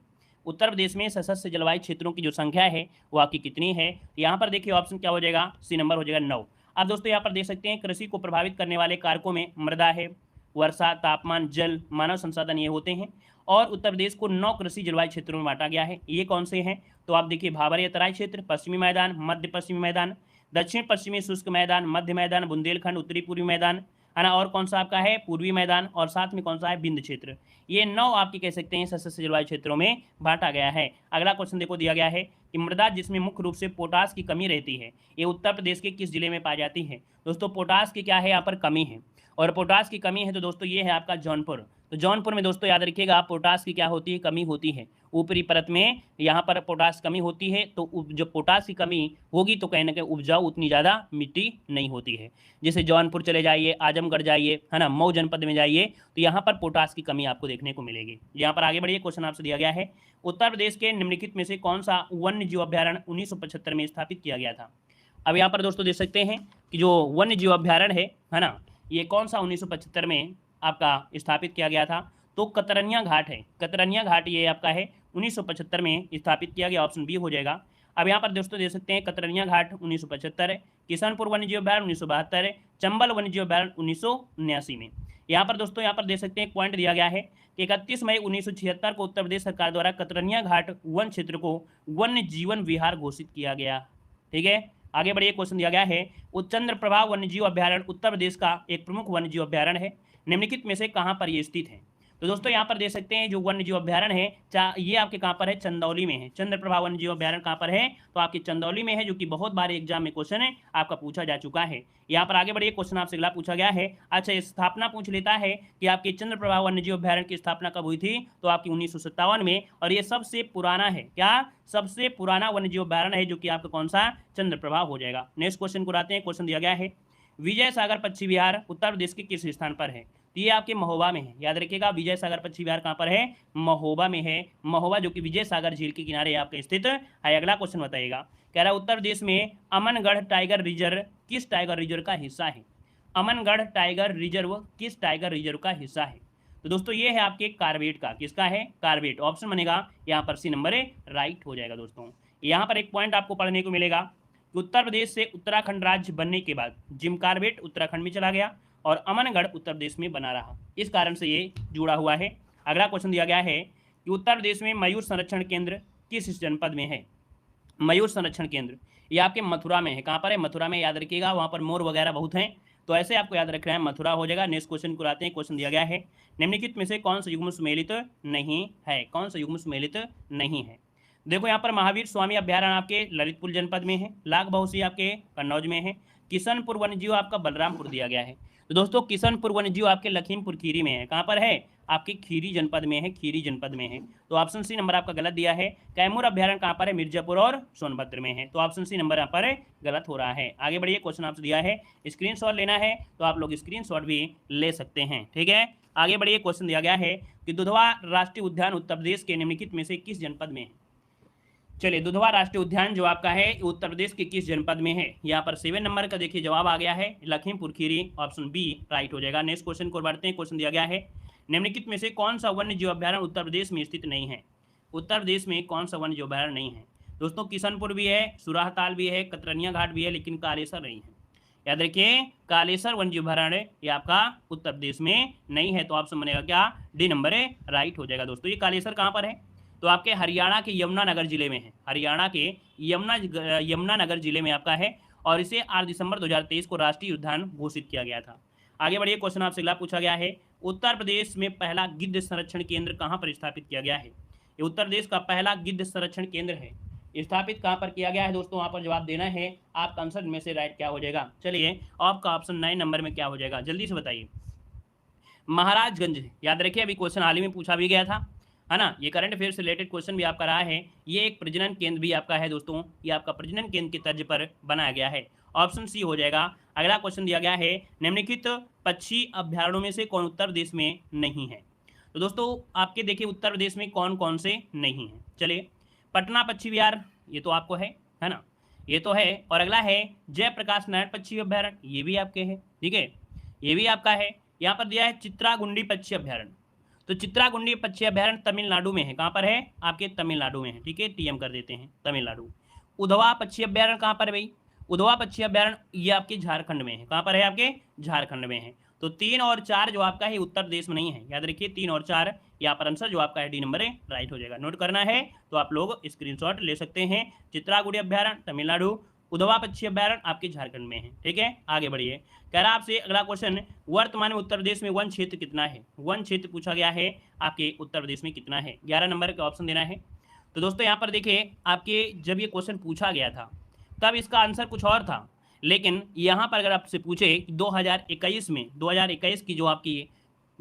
उत्तर प्रदेश में सशस्त्र जलवायु क्षेत्रों की जो संख्या है वो आपकी कितनी है। यहाँ पर देखिए ऑप्शन क्या हो जाएगा, सी नंबर हो जाएगा 9। अब दोस्तों यहाँ पर देख सकते हैं, कृषि को प्रभावित करने वाले कारकों में मृदा है, वर्षा, तापमान, जल, मानव संसाधन ये होते हैं। और उत्तर प्रदेश को 9 कृषि जलवायु क्षेत्रों में बांटा गया है। ये कौन से हैं, तो आप देखिए, भाबर या तराई क्षेत्र, पश्चिमी मैदान, मध्य पश्चिमी मैदान, दक्षिण पश्चिमी शुष्क मैदान, मध्य मैदान, बुंदेलखंड, उत्तरी पूर्वी मैदान, है ना, और कौन सा आपका है पूर्वी मैदान, और साथ में कौन सा है बिंद क्षेत्र। ये 9 आपकी कह सकते हैं सशस्त्र जलवायु क्षेत्रों में बांटा गया है। अगला क्वेश्चन देखो दिया गया है कि मृदा जिसमें मुख्य रूप से पोटास की कमी रहती है, ये उत्तर प्रदेश के किस जिले में पाई जाती है। दोस्तों पोटास की क्या है यहाँ पर कमी है, और पोटास की कमी है तो दोस्तों ये है आपका जौनपुर। तो जौनपुर में दोस्तों याद रखिएगा, पोटास की क्या होती है, कमी होती है, ऊपरी परत में यहाँ पर पोटास कमी होती है। तो जो पोटास की कमी होगी तो कहीं ना कहीं उपजाऊ उतनी ज़्यादा मिट्टी नहीं होती है। जैसे जौनपुर चले जाइए, आजमगढ़ जाइए, है ना, मऊ जनपद में जाइए, तो यहाँ पर पोटास की कमी आपको देखने को मिलेगी। यहाँ पर आगे बढ़िए, क्वेश्चन आपसे दिया गया है, उत्तर प्रदेश के निम्नलिखित में से कौन सा वन्य जीव अभ्यारण्य 1975 में स्थापित किया गया था। अब यहाँ पर दोस्तों देख सकते हैं कि जो वन्य जीव अभ्यारण्य है ना, ये कौन सा 1975 में आपका स्थापित किया गया था, तो कतरनिया घाट है। कतरनिया घाट ये आपका है 1975 में स्थापित किया गया, ऑप्शन बी हो जाएगा। अब यहाँ पर दोस्तों देख सकते हैं, कतरनिया घाट 1975, किशनपुर वन्य जीव अभ्यारण्य 1972, चंबल वन्य जीव अभ्यारण्य 1979 में। यहाँ पर दोस्तों यहाँ पर देख सकते हैं पॉइंट दिया गया है कि 31 मई 1976 को उत्तर प्रदेश सरकार द्वारा कतरनिया घाट वन क्षेत्र को वन्य जीवन विहार घोषित किया गया। ठीक है, आगे बढ़िए, क्वेश्चन दिया गया है, चंद्रप्रभा वन्यजीव अभ्यारण्य उत्तर प्रदेश का एक प्रमुख वन्यजीव अभ्यारण्य है, निम्नलिखित में से कहाँ पर ये स्थित है। तो दोस्तों यहाँ पर देख सकते हैं जो वन्य जीव अभ्यारण्य है ये आपके कहाँ पर है, चंदौली में है। चंद्रप्रभा वन्य जीव अभ्यारण्य कहाँ पर है, तो आपके चंदौली में है, जो कि बहुत बार एग्जाम में क्वेश्चन है आपका पूछा जा चुका है। यहाँ पर आगे बढ़िए, क्वेश्चन आपसे अगला पूछा गया है। अच्छा, स्थापना पूछ लेता है कि आपके चंद्रप्रभा वन्य जीव अभ्यारण्य की स्थापना कब हुई थी, तो आपकी 1957 में, और ये सबसे पुराना है, क्या सबसे पुराना वन्य जीव अभ्यारण्य है, जो कि आपका कौन सा, चंद्रप्रभा हो जाएगा। नेक्स्ट क्वेश्चन को आते हैं। क्वेश्चन दिया गया है विजय सागर पक्षी विहार उत्तर प्रदेश के किस स्थान पर है, तो ये आपके महोबा में है। याद रखिएगा, विजय सागर पक्षी विहार कहाँ पर है, महोबा में है। महोबा जो कि विजय सागर झील के किनारे आपका स्थित है। अगला क्वेश्चन बताइएगा, कह रहा है उत्तर प्रदेश में अमनगढ़ टाइगर रिजर्व किस टाइगर रिजर्व का हिस्सा है। अमनगढ़ टाइगर रिजर्व किस टाइगर रिजर्व का हिस्सा है, तो दोस्तों ये है आपके कार्बेट का। किसका है, कार्बेट। ऑप्शन बनेगा यहाँ पर सी नंबर राइट हो जाएगा। दोस्तों यहाँ पर एक पॉइंट आपको पढ़ने को मिलेगा कि उत्तर प्रदेश से उत्तराखंड राज्य बनने के बाद जिम कार्बेट उत्तराखंड में चला गया और अमनगढ़ उत्तर प्रदेश में बना रहा, इस कारण से ये जुड़ा हुआ है। अगला क्वेश्चन दिया गया है कि उत्तर प्रदेश में मयूर संरक्षण केंद्र किस जनपद में है। मयूर संरक्षण केंद्र ये आपके मथुरा में है। कहाँ पर है, मथुरा में। याद रखिएगा, वहाँ पर मोर वगैरह बहुत हैं, तो ऐसे आपको याद रखना है, मथुरा हो जाएगा। नेक्स्ट क्वेश्चन को आते हैं। क्वेश्चन दिया गया है निम्नलिखित में से कौन सा युग्म सुमेलित नहीं है, कौन सा युग्म सुमेलित नहीं है। देखो यहाँ पर महावीर स्वामी अभ्यारण्य आपके ललितपुर जनपद में है, लाख बहुसी आपके कन्नौज में है, किशनपुर वन्यजीव आपका बलरामपुर दिया गया है। तो दोस्तों किशनपुर वन्यजीव आपके लखीमपुर खीरी में है। कहाँ पर है, आपके खीरी जनपद में है, खीरी जनपद में है। तो ऑप्शन सी नंबर आपका गलत दिया है। कैमूर अभ्यारण्य कहाँ पर है, मिर्जापुर और सोनभद्र में है। तो ऑप्शन सी नंबर यहाँ पर गलत हो रहा है। आगे बढ़िए, क्वेश्चन आपसे दिया है, स्क्रीनशॉट लेना है तो आप लोग स्क्रीनशॉट भी ले सकते हैं, ठीक है। आगे बढ़िए, क्वेश्चन दिया गया है कि दुधवा राष्ट्रीय उद्यान उत्तर प्रदेश के निम्नलिखित में से किस जनपद में है। चलिए, दुधवा राष्ट्रीय उद्यान जो आपका है उत्तर प्रदेश के किस जनपद में है। यहाँ पर 7 नंबर का देखिए जवाब आ गया है, Lakhimpur Kheri. Option b right हो जाएगा। नेक्स्ट क्वेश्चन को बढ़ते हैं। क्वेश्चन दिया गया है निम्नलिखित में से कौन सा वन्य जीव अभ्यारण्य उत्तर प्रदेश में स्थित नहीं है। उत्तर प्रदेश में कौन सा वन्य जीव अभ्यारण्य नहीं है। दोस्तों किशनपुर भी है, सुराहताल भी है, कतरनिया घाट भी है, लेकिन कालेसर नहीं है। याद रखिए, कालेसर वन्य जीव अभ्यारण्य ये आपका उत्तर प्रदेश में नहीं है। तो ऑप्शन बनेगा क्या, डी नंबर राइट हो जाएगा। दोस्तों ये कालेसर कहाँ पर है, तो आपके हरियाणा के यमुनानगर जिले में है। हरियाणा के यमुनानगर जिले में आपका है, और इसे 8 दिसंबर 2023 को राष्ट्रीय उद्यान घोषित किया गया था। आगे बढ़िए, क्वेश्चन आपसे अगला पूछा गया है उत्तर प्रदेश में पहला गिद्ध संरक्षण केंद्र कहाँ पर स्थापित किया गया है। ये उत्तर प्रदेश का पहला गिद्ध संरक्षण केंद्र है, स्थापित कहाँ पर किया गया है। दोस्तों वहाँ पर जवाब देना है, आपका आंसर में से राइट क्या हो जाएगा। चलिए, आपका ऑप्शन 9 नंबर में क्या हो जाएगा, जल्दी से बताइए। महाराजगंज। याद रखिए, अभी क्वेश्चन हाल ही में पूछा भी गया था, है ना। ये करंट अफेयर से रिलेटेड क्वेश्चन भी आपका रहा है। ये एक प्रजनन केंद्र भी आपका है दोस्तों, ये आपका प्रजनन केंद्र की तर्ज पर बनाया गया है। ऑप्शन सी हो जाएगा। अगला क्वेश्चन दिया गया है निम्नलिखित पक्षी अभ्यारण्यों में से कौन उत्तर प्रदेश में नहीं है। तो दोस्तों आपके देखिए उत्तर प्रदेश में कौन कौन से नहीं है। चलिए, पटना पक्षी विहार ये तो आपको है ना, ये तो है। और अगला है जयप्रकाश नारायण पक्षी अभ्यारण्य, ये भी आपके है, ठीक है, ये भी आपका है। यहाँ पर दिया है चित्रागुंडी पक्षी अभ्यारण्य, तो चित्रागुंडी पक्षी अभ्यारण्य तमिलनाडु में है। कहाँ पर है, आपके तमिलनाडु में है, ठीक है, टीएम कर देते हैं तमिलनाडु। उधवा पक्षी अभ्यारण्य कहाँ पर है भाई, उधवा पक्षी अभ्यारण्य ये आपके झारखंड में है। कहाँ पर है, आपके झारखंड में है। तो 3 और 4 जो आपका है उत्तर प्रदेश में नहीं है। याद रखिए 3 और 4 यहाँ पर आंसर जो आपका है डी नंबर राइट हो जाएगा। नोट करना है तो आप लोग स्क्रीनशॉट ले सकते हैं। चित्रागुड़ी अभ्यारण्य तमिलनाडु, उधवा पक्षी अभ्यारण्य आपके झारखंड में है, ठीक है। आगे बढ़िए, कह रहा आपसे अगला क्वेश्चन, वर्तमान में उत्तर प्रदेश में वन क्षेत्र कितना है। वन क्षेत्र पूछा गया है आपके उत्तर प्रदेश में कितना है, 11 नंबर का ऑप्शन देना है। तो दोस्तों यहाँ पर देखिए, आपके जब ये क्वेश्चन पूछा गया था तब इसका आंसर कुछ और था, लेकिन यहाँ पर अगर आपसे पूछे 2021 में 2021 की जो आपकी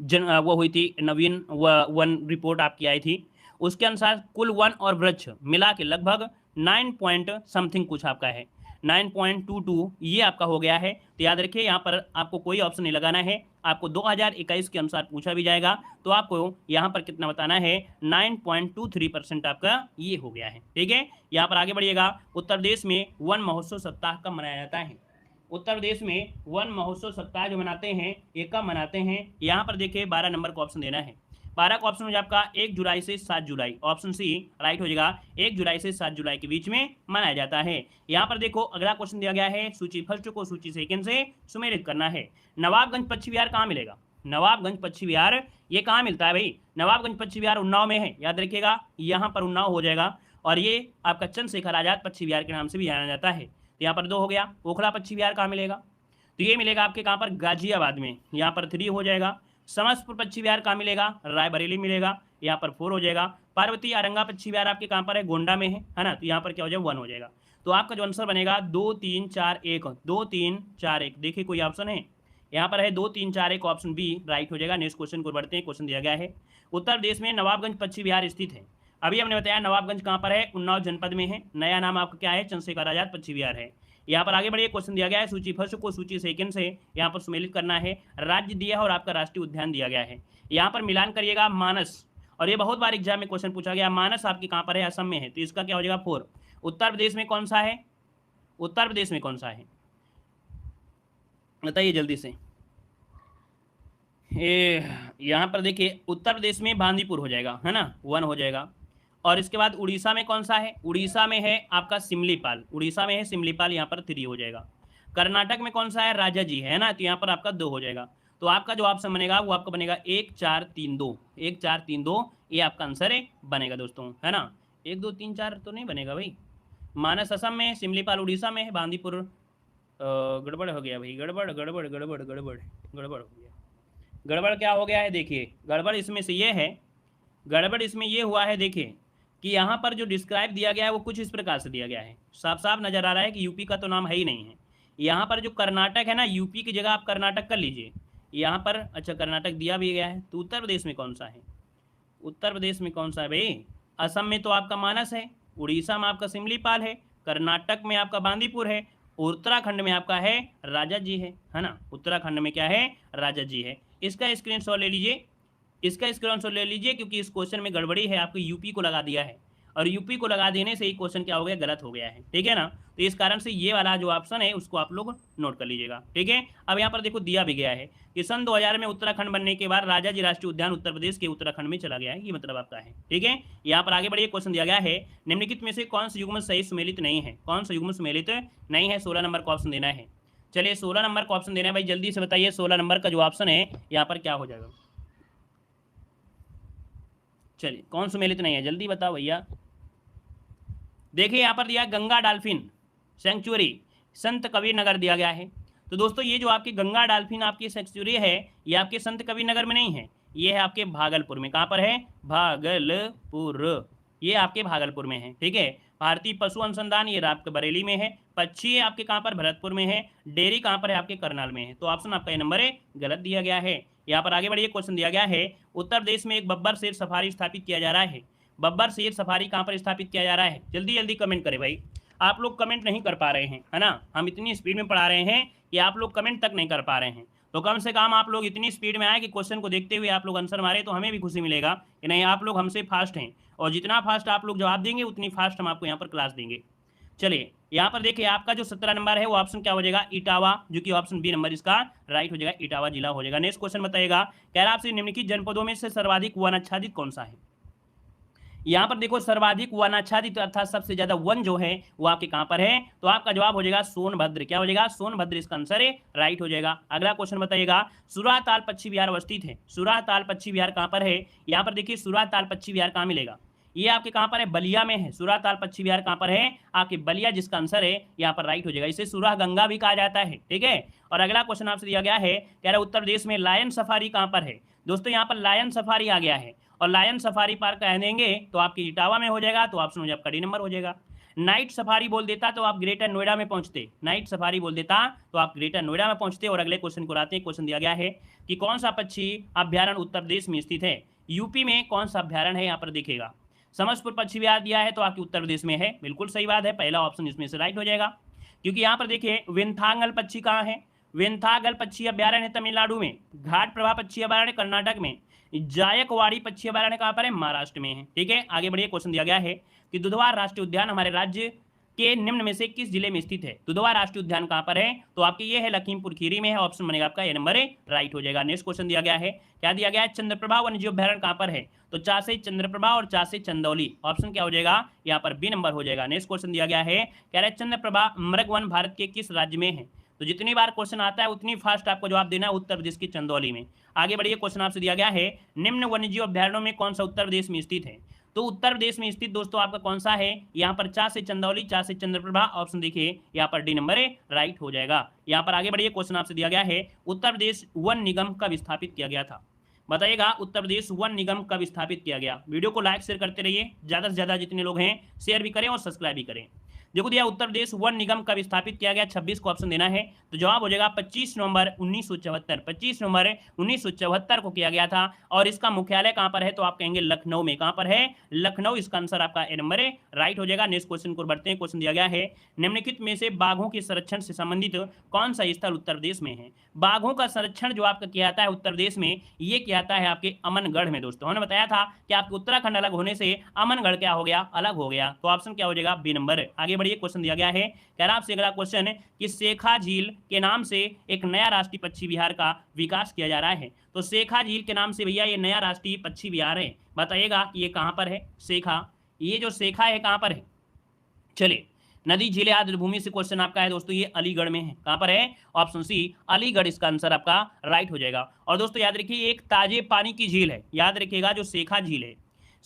वो हुई थी नवीन वन रिपोर्ट आपकी आई थी, उसके अनुसार कुल वन और वृक्ष मिला के लगभग 9 पॉइंट समथिंग कुछ आपका है, 9.22 ये आपका हो गया है। तो याद रखिए यहाँ पर आपको कोई ऑप्शन नहीं लगाना है, आपको 2021 के अनुसार पूछा भी जाएगा तो आपको यहाँ पर कितना बताना है, 9.23% आपका ये हो गया है, ठीक है। यहाँ पर आगे बढ़िएगा, उत्तर प्रदेश में वन महोत्सव सप्ताह कब मनाया जाता है। उत्तर प्रदेश में वन महोत्सव सप्ताह जो मनाते हैं ये कब मनाते हैं। यहाँ पर देखिए 12 नंबर का ऑप्शन देना है। 12 का ऑप्शन हो जाए आपका 1 जुलाई से 7 जुलाई, ऑप्शन सी राइट हो जाएगा। 1 जुलाई से 7 जुलाई के बीच में मनाया जाता है। यहाँ पर देखो अगला क्वेश्चन दिया गया है, सूची फर्स्ट को सूची सेकंड से सुमेलित करना है। नवाबगंज पक्षी विहार कहाँ मिलेगा, नवाबगंज पक्षी विहार ये कहाँ मिलता है भाई, नवाबगंज पक्षी विहार उन्नाव में है, याद रखिएगा यहाँ पर उन्नाव हो जाएगा। और ये आपका चंद्रशेखर आजाद पक्षी विहार के नाम से भी जाना जाता है। तो यहाँ पर 2 हो गया। ओखला पक्षी विहार कहाँ मिलेगा, तो ये मिलेगा आपके कहाँ पर, गाजियाबाद में, यहाँ पर 3 हो जाएगा। समस्तपुर पक्षी विहार कहाँ मिलेगा? रायबरेली मिलेगा, यहाँ पर 4 हो जाएगा। पार्वती आरंगा पक्षी विहार आपके कहाँ पर है? गोंडा में है ना, तो यहाँ पर क्या हो जाएगा? 1 हो जाएगा। तो आपका जो आंसर बनेगा 2 3 4 1, 2 3 4 1। देखिए कोई ऑप्शन है यहाँ पर है 2 3 4 1, ऑप्शन बी राइट हो जाएगा। नेक्स्ट क्वेश्चन को बढ़ते हैं। क्वेश्चन दिया गया है उत्तर प्रदेश में नवाबगंज पक्षी विहार स्थित है। अभी हमने बताया नवाबगंज कहाँ पर है? उन्नाव जनपद में है। नया नाम आपका क्या है? चंद्रशेखर आजाद पक्षी विहार है। यहाँ पर आगे बढ़िए, क्वेश्चन दिया गया है सूची फर्स्ट को सूची सेकंड से यहाँ पर सुमेलित करना है। राज्य दिया है और आपका राष्ट्रीय उद्यान दिया गया है। यहाँ पर मिलान करिएगा मानस, और ये बहुत बार एग्जाम में क्वेश्चन पूछा गया। मानस आपकी कहाँ पर है? असम में है, तो इसका क्या हो जाएगा? 4। उत्तर प्रदेश में कौन सा है? उत्तर प्रदेश में कौन सा है बताइए जल्दी से। यहाँ पर देखिए उत्तर प्रदेश में बांदीपुर हो जाएगा, है ना, 1 हो जाएगा। और इसके बाद उड़ीसा में कौन सा है? उड़ीसा में है आपका सिमलीपाल, उड़ीसा में है सिमलीपाल, यहाँ पर 3 हो जाएगा। कर्नाटक में कौन सा है? राजा जी है ना, तो यहाँ पर आपका 2 हो जाएगा। तो आपका जो ऑप्शन बनेगा वो आपका बनेगा 1 4 3 2, 1 4 3 2, ये आपका आंसर है बनेगा दोस्तों, है ना। 1 2 3 4 तो नहीं बनेगा भाई। मानस असम में, सिमलीपाल उड़ीसा में है, बांदीपुर गड़बड़ हो गया भाई, गड़बड़ गड़बड़ गड़बड़ गड़बड़ गड़बड़ हो गया। गड़बड़ क्या हो गया है? देखिए गड़बड़ इसमें से ये है, गड़बड़ इसमें ये हुआ है, देखिए कि यहाँ पर जो डिस्क्राइब दिया गया है वो कुछ इस प्रकार से दिया गया है। साफ साफ नजर आ रहा है कि यूपी का तो नाम है ही नहीं है। यहाँ पर जो कर्नाटक है ना, यूपी की जगह आप कर्नाटक कर लीजिए यहाँ पर। अच्छा कर्नाटक दिया भी गया है, तो उत्तर प्रदेश में कौन सा है? उत्तर प्रदेश में कौन सा है भाई? असम में तो आपका मानस है, उड़ीसा में आपका सिमलीपाल है, कर्नाटक में आपका बांदीपुर है, उत्तराखंड में आपका है राजा जी है ना। उत्तराखंड में क्या है? राजा जी है। इसका स्क्रीनशॉट ले लीजिए, इसका स्क्रीनशॉट ले लीजिए, क्योंकि इस क्वेश्चन में गड़बड़ी है, आपको यूपी को लगा दिया है, और यूपी को लगा देने से ही क्वेश्चन क्या हो गया? गलत हो गया है, ठीक है ना। तो इस कारण से ये वाला जो ऑप्शन है उसको आप लोग नोट कर लीजिएगा, ठीक है। अब यहाँ पर देखो दिया भी गया है कि सन 2000 में उत्तराखंड बनने के बाद राजा जी राष्ट्रीय उद्यान उत्तर प्रदेश के उत्तराखंड में चला गया है, ये मतलब आपका है, ठीक है। यहाँ पर आगे बढ़िए, क्वेश्चन दिया गया है निम्नलिखित में से कौन सा युग्म सही सुमेलित नहीं है? कौन सा युग्म सुमेलित नहीं है? 16 नंबर का ऑप्शन देना है। चलिए 16 नंबर का ऑप्शन देना है भाई, जल्दी से बताइए 16 नंबर का जो ऑप्शन है यहाँ पर क्या हो जाएगा? चलिए कौन सुमेलित नहीं है, जल्दी बताओ भैया। देखिए यहाँ पर दिया गंगा डॉल्फिन सेंचुरी संत कबीर नगर दिया गया है। तो दोस्तों ये जो आपकी गंगा डॉल्फिन आपकी सेंचुरी है, ये आपके संत कबीर नगर में नहीं है, ये है आपके भागलपुर में। कहाँ पर है? भागलपुर, ये आपके भागलपुर में है, ठीक है। भारतीय पशु अनुसंधान ये आपके बरेली में है। पक्षी आपके कहाँ पर? भरतपुर में है। डेयरी कहाँ पर है? आपके करनाल में है। तो ऑप्शन आपका ये नंबर है गलत दिया गया है। यहाँ पर आगे बढ़िए, क्वेश्चन दिया गया है उत्तर प्रदेश में एक बब्बर शेर सफारी स्थापित किया जा रहा है। बब्बर शेर सफारी कहाँ पर स्थापित किया जा रहा है? जल्दी जल्दी कमेंट करें भाई, आप लोग कमेंट नहीं कर पा रहे हैं, है ना। हम इतनी स्पीड में पढ़ा रहे हैं कि आप लोग कमेंट तक नहीं कर पा रहे हैं। तो कम से कम आप लोग इतनी स्पीड में आए कि क्वेश्चन को देखते हुए आप लोग आंसर मारे, तो हमें भी खुशी मिलेगा कि नहीं आप लोग हमसे फास्ट हैं, और जितना फास्ट आप लोग जवाब देंगे उतनी फास्ट हम आपको यहाँ पर क्लास देंगे। चलिए यहाँ पर देखिए आपका जो 17 नंबर है वो ऑप्शन क्या हो जाएगा? इटावा, जो कि ऑप्शन बी नंबर इसका राइट हो जाएगा, इटावा जिला हो जाएगा। नेक्स्ट क्वेश्चन बताइएगा, कह रहा आपसे निम्नलिखित जनपदों में से सर्वाधिक वन आच्छादित कौन सा है? यहाँ पर देखो सर्वाधिक वन आच्छादित अर्थात सबसे ज्यादा वन जो है वो आपके कहाँ पर है? तो आपका जवाब हो जाएगा सोनभद्र। क्या हो जाएगा? सोनभद्र इसका आंसर है, राइट हो जाएगा। अगला क्वेश्चन बताइएगा, सुराताल पक्षी विहार अवस्थित है। सुराताल पक्षी विहार कहाँ पर है? यहाँ पर देखिए सुराताल पक्षी विहार कहाँ मिलेगा? ये आपके कहाँ पर है? बलिया में है। सुराताल पक्षी विहार कहाँ पर है? आपके बलिया, जिसका आंसर है यहाँ पर राइट हो जाएगा। इसे सुरा गंगा भी कहा जाता है, ठीक है। और अगला क्वेश्चन आपसे दिया गया है, कह रहा उत्तर प्रदेश में लायन सफारी कहाँ पर है? दोस्तों यहाँ पर लायन सफारी आ गया है, और लायन सफारी पार्क कह देंगे तो आपकी इटावा में हो जाएगा, तो ऑप्शन हो जाएगा डी नंबर हो जाएगा। नाइट सफारी बोल देता तो आप ग्रेटर नोएडा में पहुंचते, नाइट सफारी बोल देता तो आप ग्रेटर नोएडा में पहुंचते। और अगले क्वेश्चन को आते हैं। क्वेश्चन दिया गया है कि कौन सा पक्षी अभ्यारण्य उत्तर प्रदेश में स्थित है? यूपी में कौन सा अभ्यारण्य है? यहाँ पर देखिएगा समस्तपुर पक्षी विहार दिया है, तो आपके उत्तर प्रदेश में है, बिल्कुल सही बात है, पहला ऑप्शन इसमें से राइट हो जाएगा। क्योंकि यहाँ पर देखिए वेंथांगल पक्षी कहाँ है? वेंथागल पक्षी अभ्यारण्य तमिलनाडु में, घाट प्रभा पक्षी अभ्यारण्य कर्नाटक में, जायकवाड़ी पक्षी अभ्यारण्य कहाँ पर है? महाराष्ट्र में है, ठीक है। आगे बढ़िए, क्वेश्चन दिया गया है कि दुधवा राष्ट्रीय उद्यान हमारे राज्य के निम्न में से किस जिले में स्थित है? दुधवा राष्ट्रीय उद्यान कहाँ पर है? तो आपके ये है लखीमपुर खीरी में है, ऑप्शन बनेगा आपका ए नंबर है, राइट हो जाएगा। नेक्स्ट क्वेश्चन दिया गया है, क्या दिया गया है? चंद्रप्रभा वन्यजीव अभ्यारण्य कहाँ पर है? तो चा से चंद्रप्रभा और चा से चंदौली, ऑप्शन क्या हो जाएगा? यहाँ पर बी नंबर हो जाएगा। नेक्स्ट क्वेश्चन दिया गया है, कह रहा है चंद्रप्रभा मृगवन भारत के किस राज्य में है? तो जितनी बार क्वेश्चन आता है उतनी फास्ट आपको जवाब देना है, उत्तर प्रदेश की चंदौली में। आगे बढ़िए, क्वेश्चन आपसे दिया गया है निम्न वन्यजीव अभ्यारण्यों में कौन सा उत्तर प्रदेश में स्थित है? तो उत्तर प्रदेश में स्थित दोस्तों आपका कौन सा है? यहाँ पर चा से चंदौली, चा से चंद्रप्रभा, ऑप्शन देखिए यहाँ पर डी नंबर है, राइट हो जाएगा। यहाँ पर आगे बढ़िए, क्वेश्चन आपसे दिया गया है उत्तर प्रदेश वन निगम कब स्थापित किया गया था? बताइएगा उत्तर प्रदेश वन निगम कब स्थापित किया गया। वीडियो को लाइक शेयर करते रहिए, ज्यादा से ज्यादा जितने लोग हैं शेयर भी करें और सब्सक्राइब भी करें। देखो दिया उत्तर प्रदेश वन निगम कब स्थापित किया गया, 26 को ऑप्शन देना है। तो जवाब हो जाएगा 25 नवंबर 1974। 25 नवंबर 1974 को किया गया था। और इसका मुख्यालय कहां पर है, तो आप कहेंगे लखनऊ में। कहां पर है, लखनऊ। इसका आंसर आपका ए नंबर है, राइट हो जाएगा। नेक्स्ट क्वेश्चन को बढ़ते हैं। क्वेश्चन दिया गया है निम्नलिखित में से बाघों के संरक्षण से संबंधित कौन सा स्थल उत्तर प्रदेश में है। बाघों का संरक्षण जो आपका किया जाता है उत्तर प्रदेश में, ये किया जाता है आपके अमनगढ़ में। दोस्तों हमने बताया था कि आपके उत्तराखंड अलग होने से अमनगढ़ क्या हो गया, अलग हो गया। तो ऑप्शन क्या हो जाएगा, बी नंबर। आगे बढ़िए, क्वेश्चन दिया गया है, कह रहा आपसे अगला क्वेश्चन कि शेखा झील के नाम से एक नया राष्ट्रीय पक्षी विहार का विकास किया जा रहा है। तो शेखा झील के नाम से भैया ये नया राष्ट्रीय पक्षी विहार है। बताइएगा कि ये कहां पर है, शेखा। ये जो शेखा है कहां पर है, चलिए नदी झील आर्द्र भूमि से क्वेश्चन आपका है दोस्तों, ये अलीगढ़ में है। कहां पर है, ऑप्शन सी अलीगढ़ इसका आंसर आपका राइट हो जाएगा। और दोस्तों याद रखिए एक ताजे पानी की झील है, याद रखिएगा जो शेखा झील है,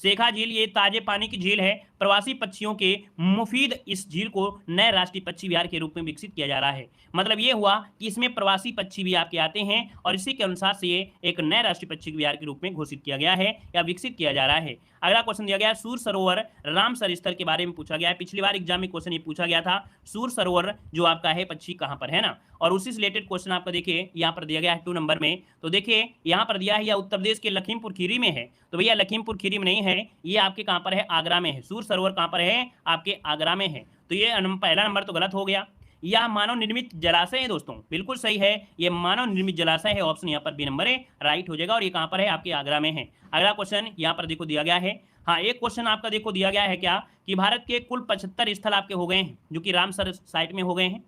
शेखा झील ये ताजे पानी की झील है। प्रवासी पक्षियों के मुफीद इस झील को नए राष्ट्रीय पक्षी विहार के रूप में विकसित किया जा रहा है। मतलब ये हुआ कि इसमें प्रवासी पक्षी भी आपके आते हैं और इसी के अनुसार से ये एक नए राष्ट्रीय पक्षी विहार के रूप में घोषित किया गया है या विकसित किया जा रहा है। अगला क्वेश्चन दिया गया सूर सरोवर रामसर स्थल के बारे में पूछा गया है। पिछली बार एग्जाम में क्वेश्चन ये पूछा गया था, सूर सरोवर जो आपका है पक्षी कहां पर है ना। और उसी से रिलेटेड क्वेश्चन आपका देखिए यहाँ पर दिया गया है 2 नंबर में। तो देखिए यहाँ पर दिया है या उत्तर प्रदेश के लखीमपुर खीरी में है। तो भैया लखीमपुर खीरी में नहीं है, ये आपके कहां पर है, आगरा में है। सूर सरोवर कहां पर है, आपके आगरा में है। तो ये पहला नंबर तो गलत हो गया। यह मानव निर्मित जलाशय है दोस्तों, बिल्कुल सही है, ये मानव निर्मित जलाशय है। ऑप्शन यहाँ पर बी नंबर है, राइट हो जाएगा। और ये कहां पर है, आपके आगरा में है। अगला क्वेश्चन यहाँ पर देखो दिया गया है, हाँ एक क्वेश्चन आपका देखो दिया गया है क्या कि भारत के कुल 75 स्थल आपके हो गए हैं जो कि रामसर साइट में हो गए हैं।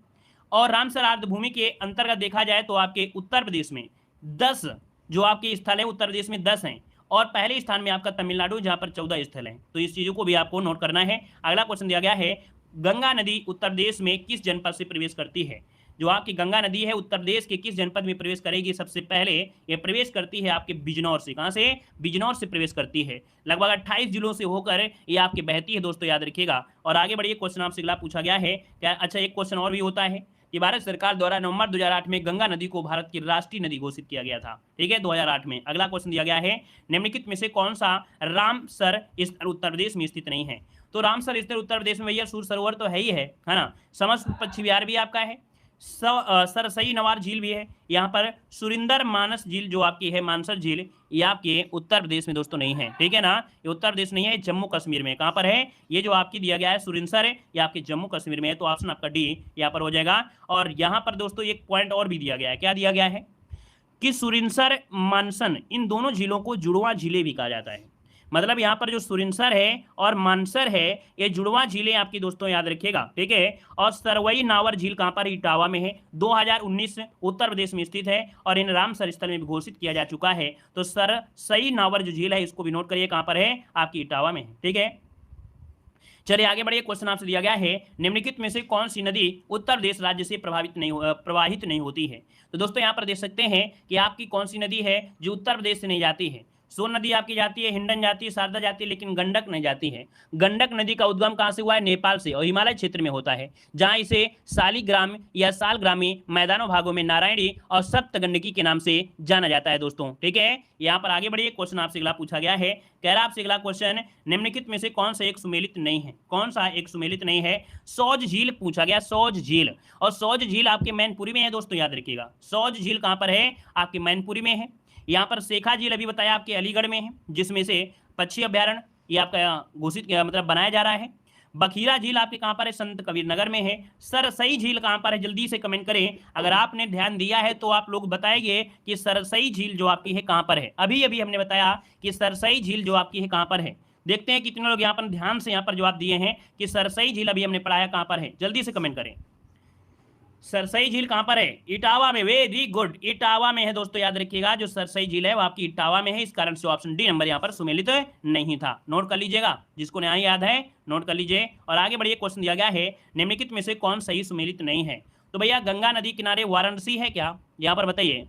और रामसर आर्द्र भूमि के अंतर्गत देखा जाए तो आपके उत्तर प्रदेश में 10 जो आपके स्थल है, उत्तर प्रदेश में 10 हैं। और पहले स्थान में आपका तमिलनाडु जहां पर 14 स्थल हैं। तो इस चीजों को भी आपको नोट करना है। अगला क्वेश्चन दिया गया है गंगा नदी उत्तर प्रदेश में किस जनपद से प्रवेश करती है। जो आपकी गंगा नदी है उत्तर प्रदेश के किस जनपद में प्रवेश करेगी, सबसे पहले ये प्रवेश करती है आपके बिजनौर से। कहां से, बिजनौर से प्रवेश करती है। लगभग 28 जिलों से होकर ये आपके बहती है दोस्तों, याद रखिएगा। और आगे बढ़िए, क्वेश्चन आपसे अगला पूछा गया है क्या, अच्छा एक क्वेश्चन और भी होता है कि भारत सरकार द्वारा नवंबर 2008 में गंगा नदी को भारत की राष्ट्रीय नदी घोषित किया गया था, ठीक है 2008 में। अगला क्वेश्चन दिया गया है निम्नलिखित में से कौन सा रामसर स्थल उत्तर प्रदेश में स्थित नहीं है। तो रामसर स्थल उत्तर प्रदेश में भैया सूर सरोवर तो है ही है ना, समस्त पक्षी विहार भी आपका है, सरसई नवार झील भी है। यहाँ पर सुरिंदर मानस झील जो आपकी है, मानसर झील, ये आपके उत्तर प्रदेश में दोस्तों नहीं है, ठीक है ना। ये उत्तर प्रदेश नहीं है, जम्मू कश्मीर में। कहाँ पर है, ये जो आपकी दिया गया है सुरिंसर है, ये आपके जम्मू कश्मीर में है। तो ऑप्शन आपका डी यहाँ पर हो जाएगा। और यहाँ पर दोस्तों एक पॉइंट और भी दिया गया है, क्या दिया गया है कि सुरिंसर मानसन इन दोनों झीलों को जुड़वा झीलें भी कहा जाता है। मतलब यहाँ पर जो सुरिंसर है और मानसर है ये जुड़वा झीलें आपकी दोस्तों, याद रखिएगा, ठीक है। और सरवई नावर झील कहाँ पर, इटावा में है, 2019 उत्तर प्रदेश में स्थित है। और इन रामसर स्थल में भी घोषित किया जा चुका है। तो सरसई नावर जो झील है इसको भी नोट करिए, कहाँ पर है, आपकी इटावा में है, ठीक है। चलिए आगे बढ़िए, क्वेश्चन आपसे दिया गया है निम्नलिखित में से कौन सी नदी उत्तर प्रदेश राज्य से प्रवाहित नहीं होती है। तो दोस्तों यहाँ पर देख सकते हैं कि आपकी कौन सी नदी है जो उत्तर प्रदेश से नहीं जाती है। सोन नदी आपकी जाती है, हिंडन जाती है, शारदा जाती है, लेकिन गंडक नहीं जाती है। गंडक नदी का उद्गम कहां से हुआ है, नेपाल से, और हिमालय क्षेत्र में होता है, जहां इसे शालिग्राम या सालग्रामी मैदानों भागों में नारायणी और सप्तगंडकी के नाम से जाना जाता है दोस्तों, ठीक है। यहाँ पर आगे बढ़िए, क्वेश्चन आपसे अगला पूछा गया है, कह रहा आपसे अगला क्वेश्चन निम्नलिखित में से कौन सा एक सुमेलित नहीं है। कौन सा एक सुमेलित नहीं है, सौज झील पूछा गया, सौज झील। और सौज झील आपके मैनपुरी में है दोस्तों, याद रखिएगा। सौज झील कहां पर है, आपके मैनपुरी में है। यहाँ पर शेखा झील अभी बताया आपके अलीगढ़ में है, जिसमें से पक्षी अभ्यारण्य ये आपका घोषित मतलब बनाया जा रहा है। बखीरा झील आपके कहां पर है, संत कबीर नगर में है। सरसई झील कहां पर है, जल्दी से कमेंट करें, अगर आपने ध्यान दिया है तो आप लोग बताएंगे कि सरसई झील जो आपकी है कहां पर है। अभी अभी हमने बताया कि सरसई झील जो आपकी है कहां पर है। देखते हैं कितने लोग यहाँ पर ध्यान से यहाँ पर जवाब दिए हैं कि सरसई झील अभी हमने पढ़ाया कहां पर है, जल्दी से कमेंट करें। सरसई झील कहां पर है, इटावा में, वेरी गुड, इटावा में है दोस्तों, याद रखिएगा। जो सरसई झील है वो आपकी इटावा में है, इस कारण से ऑप्शन डी नंबर यहाँ पर सुमेलित नहीं था। नोट कर लीजिएगा, जिसको नहीं याद है नोट कर लीजिए। और आगे बढ़िए, क्वेश्चन दिया गया है निम्नलिखित में से कौन सही सुमेलित नहीं है। तो भैया गंगा नदी किनारे वाराणसी है क्या, यहाँ पर बताइए।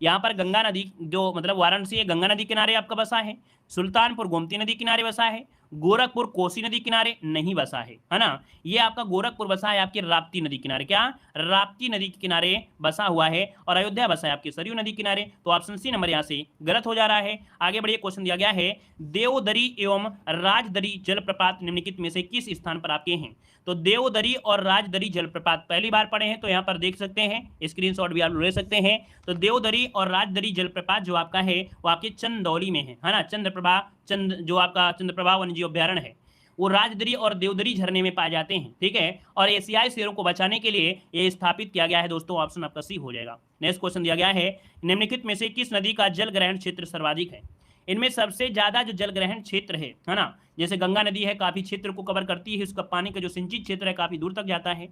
यहाँ पर गंगा नदी जो मतलब वाराणसी है, गंगा नदी किनारे आपका बसा है। सुल्तानपुर गोमती नदी किनारे बसा है। गोरखपुर कोसी नदी किनारे नहीं बसा है ना। ये आपका गोरखपुर बसा है आपके राप्ती नदी किनारे, क्या राप्ती नदी के किनारे बसा हुआ है, और अयोध्या बसा है आपके सरयू नदी किनारे। तो ऑप्शन सी नंबर यहाँ से गलत हो जा रहा है। आगे बढ़िए, क्वेश्चन दिया गया है देवदरी एवं राजदरी जलप्रपात निम्नलिखित में से किस स्थान पर आपके हैं। तो देवदरी और राजदरी जलप्रपात पहली बार पढ़े हैं, तो यहाँ पर देख सकते हैं, स्क्रीनशॉट भी आप ले सकते हैं। तो देवदरी और राजदरी जलप्रपात जो आपका है वो आपके चंदौली में है ना। जो आपका चंद्रप्रभा वन्यजीव अभ्यारण्य है वो राजदरी और देवदरी झरने में पाए जाते हैं, ठीक है। और एशियाई शेरों को बचाने के लिए ये स्थापित किया गया है दोस्तों। ऑप्शन आपका सी हो जाएगा। नेक्स्ट क्वेश्चन दिया गया है निम्नलिखित में से किस नदी का जल ग्रहण क्षेत्र सर्वाधिक है। इनमें सबसे ज्यादा जो जल ग्रहण क्षेत्र है ना, जैसे गंगा नदी है काफी क्षेत्र को कवर करती है, उसका पानी का जो सिंचित क्षेत्र है काफी दूर तक जाता है।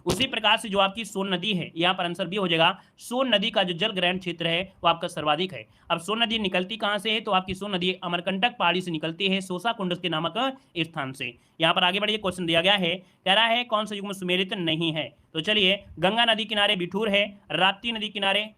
उसी प्रकार से जो आपकी सोन नदी है, यहाँ पर आंसर भी हो जाएगा, सोन नदी का जो जल ग्रहण क्षेत्र है वो आपका सर्वाधिक है। अब सोन नदी निकलती कहाँ से है, तो आपकी सोन नदी अमरकंटक पहाड़ी से निकलती है, सोसा कुंड के नामक स्थान से। यहाँ पर आगे बढ़िए, क्वेश्चन दिया गया है, कह रहा है कौन सा युग्म सुमेलित नहीं है। तो चलिए, गंगा नदी किनारे बिठूर है, राप्ती नदी किनारे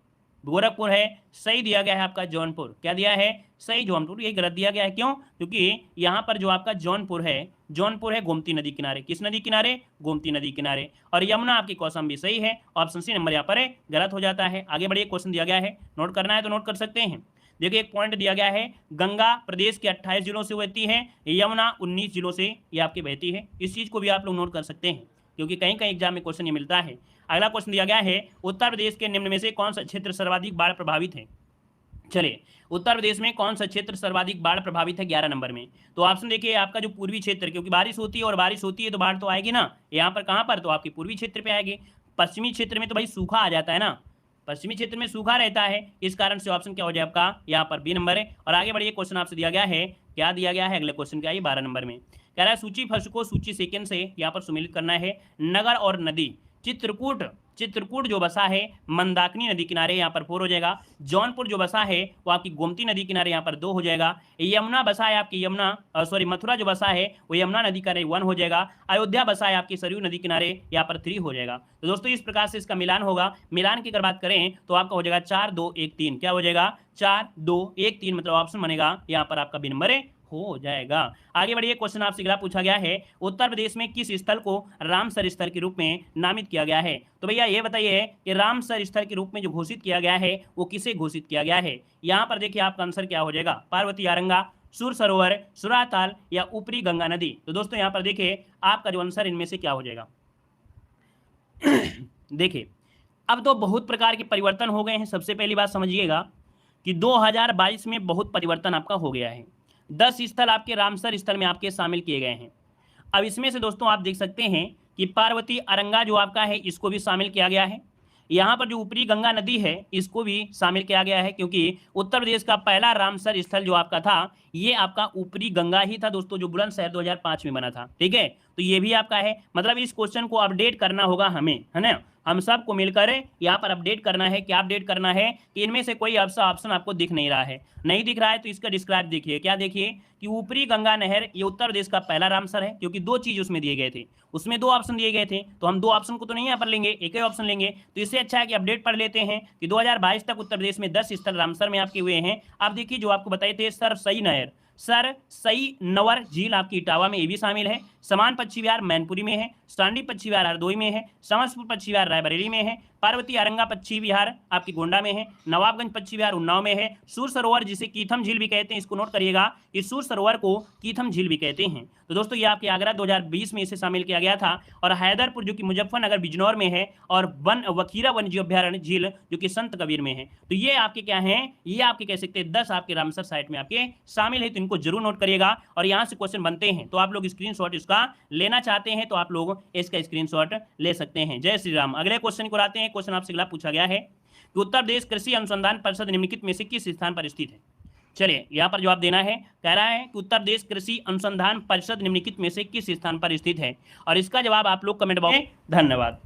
गोरखपुर है, सही दिया गया है आपका जौनपुर। क्या दिया है, सही जौनपुर। ये गलत दिया गया है, क्यों, क्योंकि यहाँ पर जो आपका जौनपुर है गोमती नदी किनारे। किस नदी किनारे, गोमती नदी किनारे। और यमुना आपकी कौशाम्बी सही है। ऑप्शन सी नंबर यहाँ पर गलत हो जाता है। आगे बढ़िए, क्वेश्चन दिया गया है, नोट करना है तो नोट कर सकते हैं। देखिए, एक पॉइंट दिया गया है, गंगा प्रदेश के 28 जिलों से बहती है, यमुना 19 जिलों से ये आपकी बहती है। इस चीज को भी आप लोग नोट कर सकते हैं, क्योंकि कहीं कहीं एग्जाम में क्वेश्चन ये मिलता है। अगला क्वेश्चन दिया गया है, उत्तर प्रदेश के निम्न में से कौन सा क्षेत्र सर्वाधिक बाढ़ प्रभावित है। चलिए, उत्तर प्रदेश में कौन सा क्षेत्र सर्वाधिक बाढ़ प्रभावित है 11 नंबर में। तो ऑप्शन देखिए, आपका जो पूर्वी क्षेत्र, क्योंकि बारिश होती है और बारिश होती है तो बाढ़ तो आएगी ना। यहाँ पर कहाँ पर, तो आपकी पूर्वी क्षेत्र पे आएगी। पश्चिमी क्षेत्र में तो भाई सूखा आ जाता है ना, पश्चिमी क्षेत्र में सूखा रहता है, इस कारण से ऑप्शन क्या हो जाए आपका यहाँ पर बी नंबर है। और आगे बढ़िए, क्वेश्चन आपसे दिया गया है, क्या दिया गया है, अगले क्वेश्चन क्या है 12 नंबर में, कह रहा है सूची फर्स्ट को सूची सेकंड से यहाँ पर सुमेलित करना है। नगर और नदी, चित्रकूट जो बसा है मंदाकिनी नदी किनारे, यहाँ पर 4 हो जाएगा। जौनपुर जो बसा है वो आपकी गोमती नदी किनारे, यहाँ पर 2 हो जाएगा। यमुना बसा है आपकी मथुरा जो बसा है वो यमुना नदी किनारे 1 हो जाएगा। अयोध्या बसा है आपकी सरयू नदी किनारे, यहाँ पर 3 हो जाएगा। तो दोस्तों इस प्रकार से इसका मिलान होगा। मिलान की अगर बात करें तो आपका हो जाएगा 4 2 1 3। क्या हो जाएगा, 4 2 1 3, मतलब ऑप्शन बनेगा यहाँ पर आपका बी नंबर हो जाएगा। आगे बढ़िए, क्वेश्चन आपसे अगला पूछा गया है, उत्तर प्रदेश में किस स्थल को रामसर स्थल के रूप में नामित किया गया है। तो भैया ये बताइए कि रामसर स्थल के रूप में जो घोषित किया गया है वो किसे घोषित किया गया है। यहाँ पर देखिए आपका आंसर क्या हो जाएगा, पार्वती आरंगा, सुर सरोवर, सुराताल या ऊपरी गंगा नदी। तो दोस्तों यहाँ पर देखिए आपका जो आंसर इनमें से क्या हो जाएगा। देखिए, अब तो बहुत प्रकार के परिवर्तन हो गए हैं। सबसे पहली बात समझिएगा कि 2022 में बहुत परिवर्तन आपका हो गया है। 10 स्थल आपके रामसर स्थल में आपके शामिल किए गए हैं। अब इसमें से दोस्तों आप देख सकते हैं कि पार्वती अरंगा जो आपका है इसको भी शामिल किया गया है। यहाँ पर जो ऊपरी गंगा नदी है इसको भी शामिल किया गया है, क्योंकि उत्तर प्रदेश का पहला रामसर स्थल जो आपका था ये आपका ऊपरी गंगा ही था दोस्तों, जो बुलंदशहर 2005 में बना था। ठीक है, तो ये भी आपका है। मतलब इस क्वेश्चन को अपडेट करना होगा हमें, है ना, हम सबको मिलकर यहाँ पर अपडेट करना है। क्या अपडेट करना है कि इनमें से कोई ऑप्शन आपको दिख नहीं रहा है, नहीं दिख रहा है तो इसका डिस्क्राइब देखिए। क्या देखिए कि ऊपरी गंगा नहर ये उत्तर प्रदेश का पहला रामसर है, क्योंकि 2 चीज उसमें दिए गए थे, उसमें 2 ऑप्शन दिए गए थे, तो हम 2 ऑप्शन को तो नहीं यहाँ पर लेंगे, एक ही ऑप्शन लेंगे। तो इससे अच्छा है कि अपडेट पढ़ लेते हैं कि 2022 तक उत्तर प्रदेश में 10 स्थल रामसर में आपके हुए हैं। आप देखिए जो आपको बताए थे, सरसई नहर, सरसई नवर झील आपकी इटावा में ये भी शामिल है। समान पश्चिमी विहार मैनपुरी में है, सांडी पश्चिमी विहार हरदोई में है, समस्तपुर पश्चिमी विहार रायबरेली में है, पार्वती आरंगा पश्चिमी विहार आपकी गोंडा में है, नवाबगंज पश्चिमी विहार उन्नाव में है, सूर सरोवर जिसे कीथम झील भी कहते हैं, इसको नोट करिएगा कि सूर सरोवर को कीथम झील भी कहते हैं। तो दोस्तों ये आपके आगरा 2020 में इसे शामिल किया गया था। और हैदरपुर जो कि मुजफ्फरनगर बिजनौर में है, और वखीरा वन्यजीव अभ्यारण्य झील जो कि संत कबीर में है। तो ये आपके क्या है, ये आपके कह सकते हैं 10 आपके रामसर साइट में आपके शामिल है, तो इनको जरूर नोट करिएगा। और यहाँ से क्वेश्चन बनते हैं, तो आप लोग स्क्रीनशॉट इसका लेना चाहते हैं तो आप लोग इसका स्क्रीनशॉट ले सकते हैं। जय श्री राम। अगले क्वेश्चन को आते हैं। क्वेश्चन आपसे अगला पूछा गया है कि उत्तर प्रदेश कृषि अनुसंधान परिषद निम्नलिखित में से किस स्थान पर स्थित है। चलिए यहाँ पर जवाब देना है। कह रहा है कि उत्तर प्रदेश कृषि अनुसंधान परिषद निम्नलिखित में से किस स्थान पर स्थित है, और इसका जवाब आप लोग कमेंट बॉक्स में। धन्यवाद।